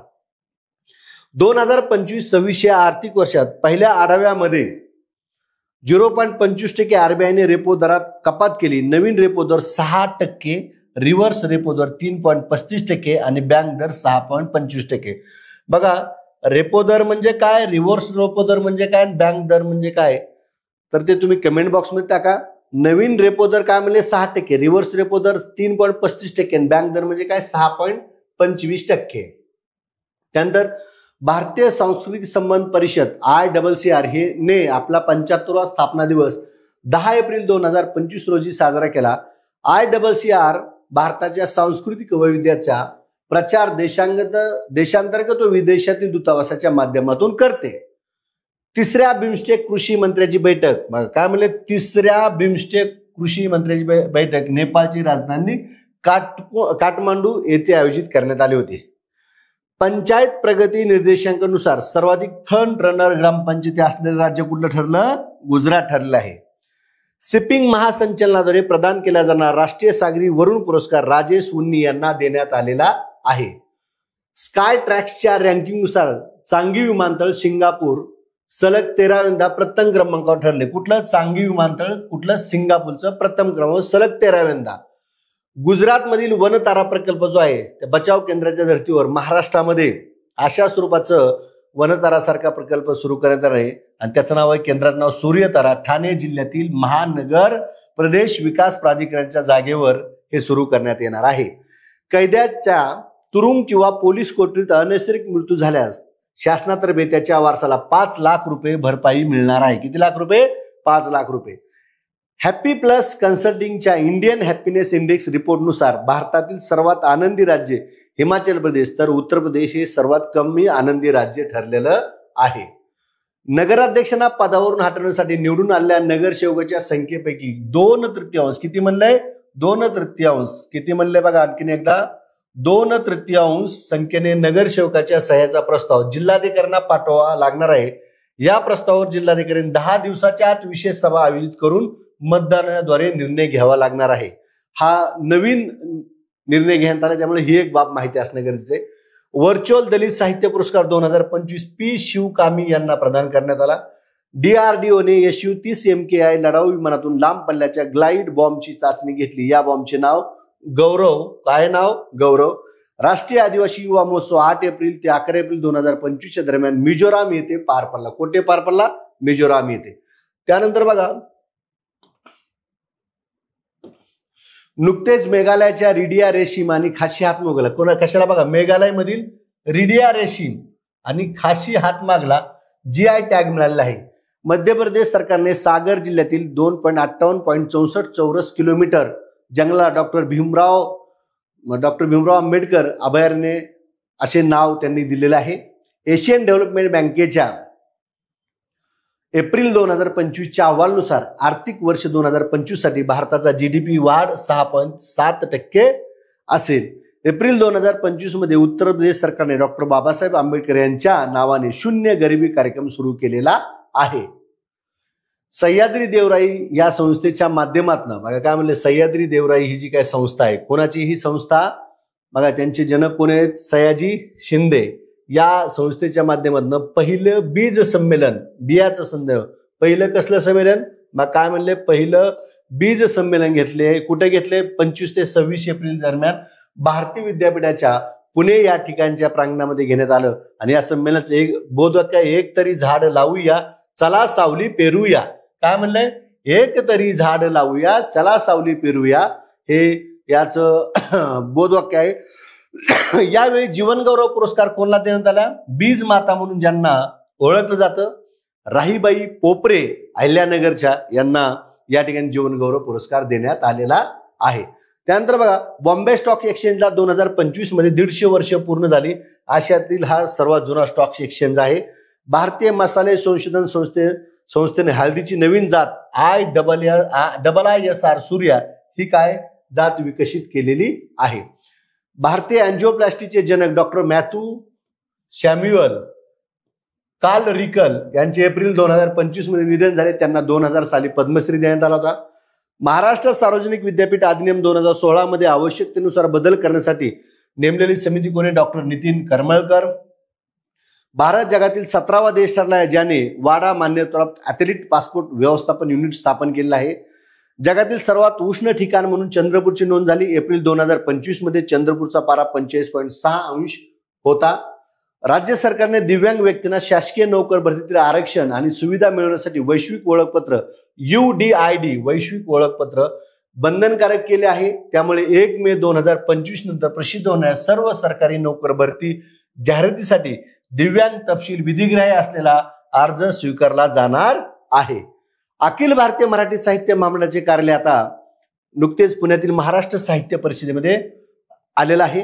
2025-26 या आर्थिक वर्षात पहिल्या आढाव्यामध्ये 0.25% RBIने रेपो दरात कपात केली. नवीन रेपो दर 6%, रिव्हर्स रेपो दर 3.35% आणि बँक दर 6.25%. बघा, रेपो दर म्हणजे काय, रिव्हर्स रेपो दर म्हणजे काय, बँक दर म्हणजे काय, तर ते तुम्ही कमेंट बॉक्समध्ये टाका. नवीन रेपो दर काय म्हणजे 6%, रिव्हर्स रेपो दर 3.35% बँक दर म्हणजे काय 6.25%. त्यानंतर भारतीय सांस्कृतिक संबंध परिषद ICCR हे ने आपला 75वा स्थापना दिवस 10 एप्रिल 2025 रोजी साजरा केला. ICCR भारताच्या सांस्कृतिक वैविध्याचा प्रचार देशांतर्गत व विदेशातील दूतावासाच्या माध्यमातून करते. 3ऱ्या बिमस्टेक कृषी मंत्र्याची बैठक, काय म्हणले 3ऱ्या बिमस्टेक कृषी मंत्र्याची बैठक नेपाळची राजधानी काठमांडू येथे आयोजित करण्यात आली होती. पंचायत प्रगती निर्देशांकानुसार सर्वाधिक फ्रंट रनर ग्रामपंचायती असलेलं राज्य कुठलं ठरलं? गुजरात ठरलं आहे. शिपिंग महासंचालनाद्वारे प्रदान केला जाणारा राष्ट्रीय सागरी वरुण पुरस्कार राजेश उन्नी यांना देण्यात आलेला आहे. स्काय ट्रॅक्सच्या रँकिंगनुसार चांगी विमानतळ सिंगापूर सलग 13व्यांदा प्रथम क्रमांकावर ठरले. कुठलं? चांगी विमानतळ कुठलं? सिंगापूरचं प्रथम क्रमांक सलग 13व्यांदा. गुजरातमधील वनतारा प्रकल्प जो आहे त्या बचाव केंद्राच्या धर्तीवर महाराष्ट्रामध्ये अशा स्वरूपाचं वनतारा सारखा प्रकल्प सुरू करण्यात आला आहे आणि त्याचं नाव आहे, केंद्राचं नाव सूर्यतारा. ठाणे जिल्ह्यातील महानगर प्रदेश विकास प्राधिकरणाच्या जागेवर हे सुरू करण्यात येणार आहे. कैद्याच्या तुरुंग किंवा पोलीस कोठडीत अनैसर्गिक मृत्यू झाल्यास शासनातर्फे त्याच्या वारसाला 5 लाख रुपये भरपाई मिळणार आहे. किती लाख रुपये? 5 लाख रुपये. हॅपी प्लस कन्सल्टिंगच्या इंडियन हॅपीनेस इंडेक्स रिपोर्टनुसार भारतातील सर्वात आनंदी राज्य हिमाचल प्रदेश तर उत्तर प्रदेश हे सर्वात कमी आनंदी राज्य ठरलेलं आहे. नगराध्यक्षांना पदावरून हटवण्यासाठी निवडून आलेल्या नगरसेवकाच्या संख्येपैकी 2/3 किती म्हणलंय? 2/3 किती म्हणलंय बघा आणखीन एकदा. 2/3 संख्येने नगरसेवकाच्या सह्याचा प्रस्ताव जिल्हाधिकाऱ्यांना पाठवावा लागणार आहे. या प्रस्तावावर जिल्हाधिकाऱ्यांनी 10 दिवसाच्या आत विशेष सभा आयोजित करून मतदानाद्वारे निर्णय घ्यावा लागणार आहे. हा नवीन निर्णय घेण्यात आला त्यामुळे ही एक बाब माहिती असणं गरजेचं आहे. व्हर्च्युअल दलित साहित्य पुरस्कार 2025 पी शिवकामी यांना प्रदान करण्यात आला. DRDOने SU-30 MKI लढाऊ विमानातून लांब पल्ल्याच्या ग्लाइड बॉम्बची चाचणी घेतली. या बॉम्बचे नाव गौरव. काय नाव? गौरव. राष्ट्रीय आदिवासी युवा महोत्सव 8 एप्रिल ते 11 एप्रिल 2025 दरम्यान मिझोराम येथे पार पडला. कोठे पार पडला? मिझोराम येथे. त्यानंतर बघा, नुकतेच मेघालयाच्या रिडिया रेशीम आणि खासी हातमागला कशाला बघा, मेघालय मधील रिडिया रेशीम आणि खासी हातमागला GI टॅग मिळालेला आहे. मध्य प्रदेश सरकारने सागर जिल्ह्यातील 2.58.64 चौरस किलोमीटर जंगलाला डॉक्टर भीमराव आंबेडकर अभयारण्य असे नाव त्यांनी दिलेलं आहे. एशियन डेव्हलपमेंट बँकेच्या एप्रिल 2025च्या अहवालानुसार आर्थिक वर्ष 2025 साठी भारताचा GDP वाढ 6.7% असेल. एप्रिल 2025 मध्ये उत्तर प्रदेश सरकारने डॉक्टर बाबासाहेब आंबेडकर यांच्या नावाने शून्य गरिबी कार्यक्रम सुरू केलेला आहे. सह्याद्री देवराई या संस्थेच्या माध्यमातून बघा काय म्हणले, सह्याद्री देवराई ही जी काय संस्था आहे, कोणाची ही संस्था? बघा त्यांचे जनक कोण आहेत? सयाजी शिंदे. या संस्थेच्या माध्यमातून पहिलं बीज संमेलन, बियाचं संमेलन, पहिलं कसलं संमेलन? मग काय म्हणले, पहिलं बीज संमेलन घेतले. कुठे घेतले? 25 ते 26 एप्रिल दरम्यान भारतीय विद्यापीठाच्या पुणे या ठिकाणच्या प्रांगणामध्ये घेण्यात आलं. आणि या संमेलनाचं एक बोधवाक्य, एक तरी झाड लावूया चला सावली पेरूया. काय म्हणलंय? एक तरी झाड लावूया चला सावली पेरूया, हे याचं बोधवाक्य आहे. यावेळी जीवनगौरव पुरस्कार कोणाला देण्यात आला? बीज माता म्हणून ज्यांना ओळखलं जातं, राहीबाई पोपरे अहिल्यानगरच्या, यांना या ठिकाणी जीवनगौरव पुरस्कार देण्यात आलेला आहे. त्यानंतर बघा, बॉम्बे स्टॉक एक्सचेंजला 2025 मध्ये 150 वर्ष पूर्ण झाली. आशियातील हा सर्वात जुना स्टॉक एक्सचेंज आहे. भारतीय मसाले संशोधन संस्थेने हळदीची नवीन जात ISR सूर्या ही काय जात विकसित केलेली आहे. भारतीय अँजिओप्लास्टीचे जनक डॉक्टर मॅथ्यू सॅम्युअल कार्ल रिकल यांचे एप्रिल 2025 मध्ये निधन झाले. त्यांना 2000 साली पद्मश्री देण्यात आला होता. महाराष्ट्र सार्वजनिक विद्यापीठ अधिनियम 2016 मध्ये आवश्यकतेनुसार बदल करण्यासाठी नेमलेली समिती कोणी? डॉक्टर नितीन करमळकर. भारत जगातील 17वा देश ठरला आहे ज्याने वाडा मान्यताप्राप्त ॲथलीट पासपोर्ट व्यवस्थापन युनिट स्थापन केलेलं आहे. जगातील सर्वात उष्ण ठिकाण म्हणून चंद्रपूरची नोंद झाली. एप्रिल 2025 मध्ये चंद्रपूरचा पारा 45.6 अंश होता. राज्य सरकारने दिव्यांग व्यक्तींना शासकीय नोकर भरतीतील आरक्षण आणि सुविधा मिळवण्यासाठी वैश्विक ओळखपत्र UDID वैश्विक ओळखपत्र बंधनकारक केले आहे. त्यामुळे 1 मे 2025 नंतर प्रसिद्ध होणाऱ्या सर्व सरकारी नोकर भरती जाहिरातीसाठी दिव्यांग तपशील विधिग्राह्य असलेला अर्ज स्वीकारला जाणार आहे. अखिल भारतीय मराठी साहित्य महामंडळाचे कार्यालय आता नुकतेच पुण्यातील महाराष्ट्र साहित्य परिषदेमध्ये आलेलं आहे.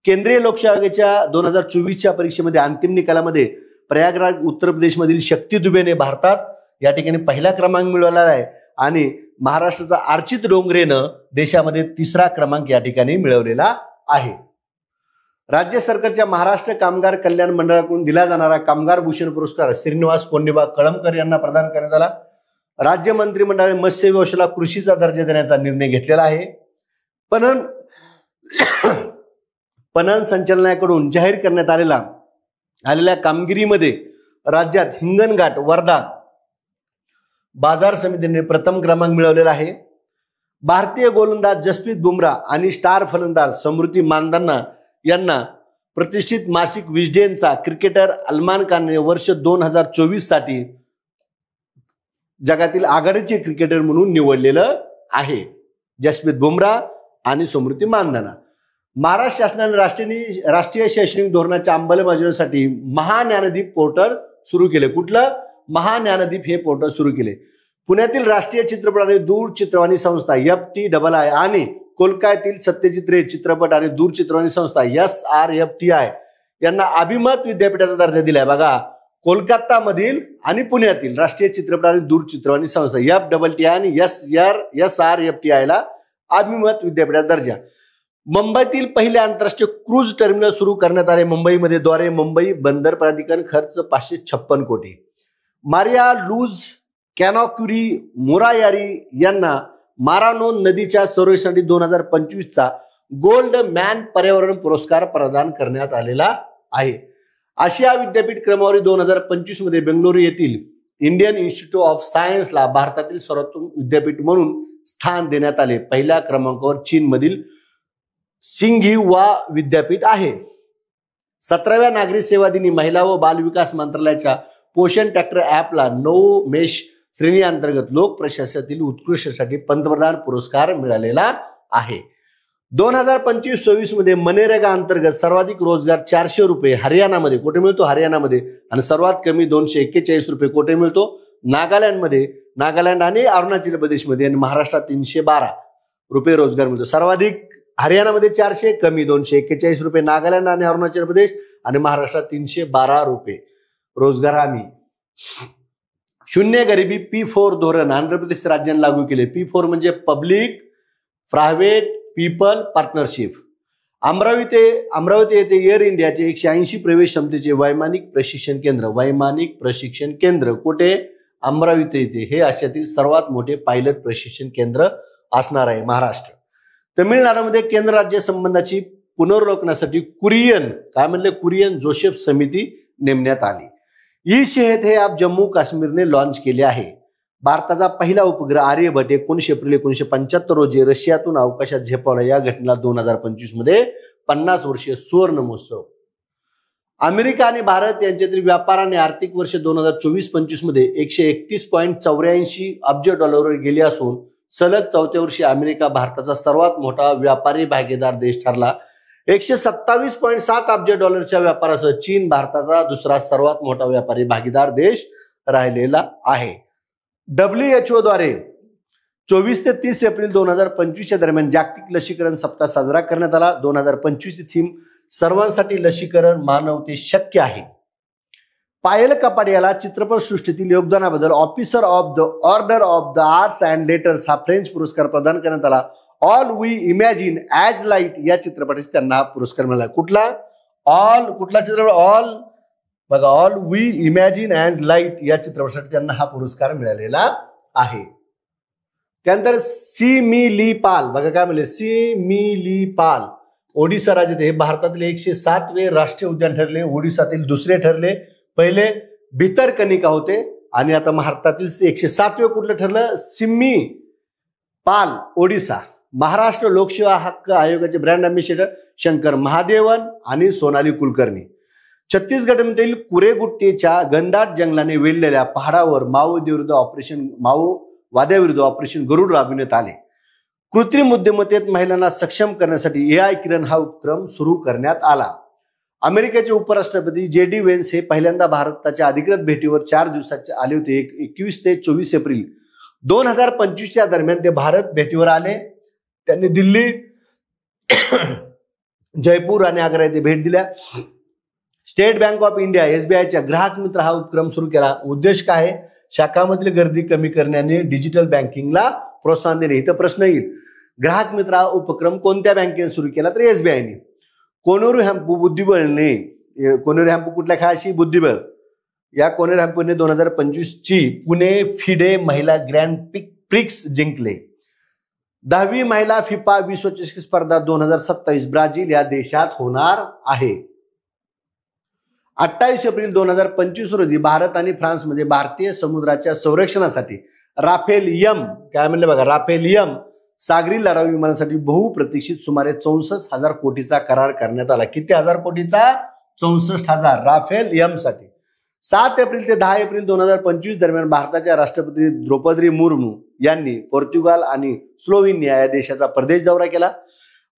केंद्रीय लोकसेवा 2024च्या परीक्षेमध्ये अंतिम निकालामध्ये प्रयागराज उत्तर प्रदेशमधील शक्ती दुबेने भारतात या ठिकाणी पहिला क्रमांक मिळवला आहे आणि महाराष्ट्राचा अर्चित डोंगरेनं देशामध्ये 3रा क्रमांक या ठिकाणी मिळवलेला आहे. राज्य सरकारच्या महाराष्ट्र कामगार कल्याण मंडळाकडून दिला जाणारा कामगार भूषण पुरस्कार श्रीनिवास कोंडेबा कळमकर यांना प्रदान करण्यात आला. राज्य मंत्रिमंडळाने मत्स्य व्यवसायाला कृषीचा दर्जा देण्याचा निर्णय घेतलेला आहे. पणन संचालनालयाकडून जाहीर करण्यात आलेल्या कामगिरीमध्ये राज्यात हिंगणघाट वर्धा बाजार समितीने प्रथम क्रमांक मिळवलेला आहे. भारतीय गोलंदाज जसप्रीत बुमराह आणि स्टार फलंदाज स्मृती मानधना यांना प्रतिष्ठित मासिक विस्डेनचा क्रिकेटर सलमान खानने वर्ष 2024 साठी जगातील आघाडीचे क्रिकेटर म्हणून निवडलेलं आहे. जसप्रीत बुमराह आणि स्मृती मानधना. महाराष्ट्र शासनाने राष्ट्रीय शैक्षणिक धोरणाच्या अंमलबजावणीसाठी महाज्ञानदीप पोर्टल सुरू केले. कुठलं? महाज्ञानदीप हे पोर्टल सुरू केले. पुण्यातील राष्ट्रीय चित्रपट आणि दूरचित्रवाणी संस्था FTII आणि कोलकात्यातील सत्यजित रे चित्रपट आणि दूरचित्रवाणी संस्था SRFTI यांना अभिमत विद्यापीठाचा दर्जा दिलाय. बघा, कोलकाता मधील आणि पुण्यातील राष्ट्रीय चित्रपट आणि दूरचित्रवाणी संस्था FTI आणि SRFTI ला अभिमत विद्यापीठाचा दर्जा. मुंबईतील पहिले आंतरराष्ट्रीय क्रूज टर्मिनल सुरू करण्यात आले मुंबईमध्ये. द्वारे मुंबई बंदर प्राधिकरण. खर्च 556 कोटी. मारिया लूज कॅनॉक्युरी मोरायारी यांना मारानो नदीच्या संरक्षणासाठी 2025चा गोल्ड मॅन पर्यावरण पुरस्कार प्रदान करण्यात आलेला आहे. आशिया विद्यापीठ क्रमवारी 2025 मध्ये बेंगळुरू येथील इंडियन इन्स्टिट्यूट ऑफ सायन्सला भारतातील सर्वोत्तम विद्यापीठ म्हणून स्थान देण्यात आले. पहिल्या क्रमांकावर चीनमधील सिंघिवा विद्यापीठ आहे. 17व्या नागरी सेवा दिनी महिला व बाल विकास मंत्रालयाच्या पोषण ट्रॅक्टर ऍपला नवोमेश श्रेणी अंतर्गत लोक प्रशासनातील उत्कृष्टसाठी पंतप्रधान पुरस्कार मिळालेला आहे. 2025-26 मध्ये मनरेगा अंतर्गत सर्वाधिक रोजगार 400 रुपये हरियाणामध्ये कुठे मिळतो? हरियाणामध्ये. आणि सर्वात कमी 241 रुपये कुठे मिळतो? नागालँडमध्ये. नागालँड आणि अरुणाचल प्रदेशमध्ये. आणि महाराष्ट्रात 312 रुपये रोजगार मिळतो. सर्वाधिक हरियाणामध्ये 400, कमी 241 रुपये नागालँड आणि अरुणाचल प्रदेश, आणि महाराष्ट्रात 312 रुपये रोजगार हमी. शून्य गरिबी P4 धोरण आंध्र प्रदेश राज्याने लागू केले. P4 म्हणजे public private people partnership. Amravati येथे एअर इंडियाचे 180 प्रवेश क्षमतेचे वैमानिक प्रशिक्षण केंद्र कुठे? अमरावती येथे. हे आशियातील सर्वात मोठे पायलट प्रशिक्षण केंद्र असणार आहे महाराष्ट्र. तमिळनाडूमध्ये केंद्र राज्य संबंधाची पुनर्वलोकनासाठी कुरियन जोसेफ समिती नेमण्यात आली. ई-शहद हे ॲप जम्मू काश्मीरने लॉन्च केले आहे. भारताचा पहिला उपग्रह आर्यभट्ट 19 एप्रिल 1975 रोजी रशियातून अवकाशात झेपावला. या घटनेला 2025 मध्ये 50 वर्षीय सुवर्ण महोत्सव. अमेरिका आणि भारत यांच्यातील व्यापाराने आर्थिक वर्ष 2024-25 मध्ये 131.84 अब्ज डॉलरवर गेले असून सलग 4थ्या वर्षी अमेरिका भारताचा सर्वात मोठा व्यापारी भागीदार देश ठरला. 127.7 अब्ज डॉलरच्या व्यापारासह चीन भारताचा दुसरा सर्वात मोठा व्यापारी भागीदार देश राहिलेला आहे. WHO द्वारे 24 ते 30 एप्रिल 2025 दरम्यान जागतिक लसीकरण सप्ताह साजरा करण्यात आला. 2025 थीम सर्वांसाठी लसीकरण मानवते शक्य आहे. पायल कपाड याला चित्रपटसृष्टीतील योगदानाबद्दल Officer of the Order of the Arts and Letters हा फ्रेंच पुरस्कार प्रदान करण्यात आला. All We Imagine as Light या चित्रपटासाठी त्यांना हा पुरस्कार मिळाला. कुठला चित्रपट? All We Imagine as Light या चित्रपटासाठी त्यांना हा पुरस्कार मिळालेला आहे. त्यानंतर सिमिलीपाल. बघा काय म्हणले? सिमिलीपाल ओडिसा राज्यात हे भारतातील 107वे राष्ट्रीय उद्यान ठरले. ओडिसातील दुसरे ठरले. पहिले भितरकनिका होते आणि आता भारतातील 107वे कुठलं ठरलं? सिम्मी पाल ओडिसा. महाराष्ट्र लोकसेवा हक्क आयोगाचे ब्रँड अँबॅसेडर शंकर महादेवन आणि सोनाली कुलकर्णी. छत्तीसगडमधील कुरेगुट्टेच्या घनदाट जंगलाने वेढलेल्या पहाडावर माओवाद्याविरुद्ध ऑपरेशन गरुड राबविण्यात आले. कृत्रिम बुद्धिमत्तेत महिलांना सक्षम करण्यासाठी AI किरण हा उपक्रम सुरू करण्यात आला. अमेरिकेचे उपराष्ट्रपती JD व्हेन्स हे पहिल्यांदा भारताच्या अधिकृत भेटीवर 4 दिवसाचे आले होते. 21 ते 24 एप्रिल 2025 दरम्यान ते भारत भेटीवर आले. त्यांनी दिल्ली, जयपूर आणि आग्रा येथे भेट दिल्या. स्टेट बँक ऑफ इंडिया SBIच्या ग्राहक मित्र हा उपक्रम सुरू केला. उद्देश काय आहे? शाखामधील गर्दी कमी करण्याने डिजिटल बँकिंगला प्रोत्साहन देणे. इथं प्रश्न येईल, ग्राहक मित्र हा उपक्रम कोणत्या बँकेने सुरू केला? तर SBIने. कोनोरू हॅम्पू बुद्धिबळने, कोनोरू हॅम्पू कुठल्या खेळाशी? बुद्धिबळ. या कोनोरू हॅम्पूने 2025 ची पुणे फिडे महिला ग्रँड प्रिक्स जिंकले. 10वी महिला फिफा विश्वचषक स्पर्धा 2027 ब्राझील या देशात होणार आहे. 28 एप्रिल 2025 रोजी भारत आणि फ्रान्समध्ये भारतीय समुद्राच्या संरक्षणासाठी राफेल यम, काय म्हणले बघा, राफेल यम सागरी लढाऊ विमानासाठी बहुप्रतीक्षित सुमारे 64,000 कोटीचा करार करण्यात आला. किती हजार कोटीचा? 64,000 राफेल यम साठी. 7 एप्रिल ते 10 एप्रिल 2025 दरम्यान भारताच्या राष्ट्रपती द्रौपदी मुर्मू यांनी पोर्तुगाल आणि स्लोव्हेनिया या देशाचा परदेश दौरा केला.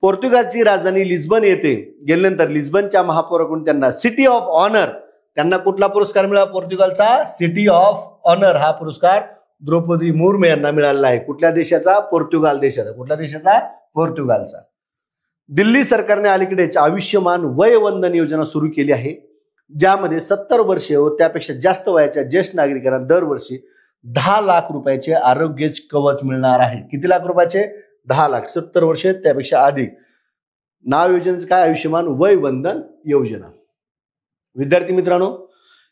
पोर्तुगालची राजधानी लिस्बन येथे गेल्यानंतर लिस्बनच्या महापौराकडून त्यांना सिटी ऑफ ऑनर, त्यांना कुठला पुरस्कार मिळाला? पोर्तुगालचा सिटी ऑफ ऑनर हा पुरस्कार द्रौपदी मुर्मू यांना मिळाला आहे. कुठल्या देशाचा? पोर्तुगाल देशाचा. कुठल्या देशाचा? पोर्तुगालचा. दिल्ली सरकारने अलीकडेच आयुष्यमान वयवंदन योजना सुरू केली आहे, ज्यामध्ये 70 वर्षे व त्यापेक्षा जास्त वयाच्या ज्येष्ठ नागरिकांना दरवर्षी 10 लाख रुपयाचे आरोग्य कवच मिळणार आहे. किती लाख रुपयाचे? 10 लाख. 70 वर्षे त्यापेक्षा अधिक. नाव योजनेचं काय? आयुष्यमान वयवंदन योजना. विद्यार्थी मित्रांनो,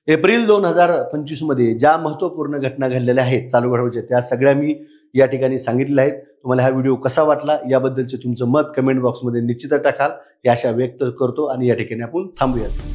एप्रिल 2025 मध्ये ज्या महत्वपूर्ण घटना घडलेल्या आहेत चालू घडामोडीच्या, त्या सगळ्या मी या ठिकाणी सांगितलेल्या आहेत. तुम्हाला हा व्हिडिओ कसा वाटला याबद्दलचे तुमचं मत कमेंट बॉक्समध्ये निश्चितच टाकाल, ही आशा व्यक्त करतो आणि या ठिकाणी आपण थांबूयात.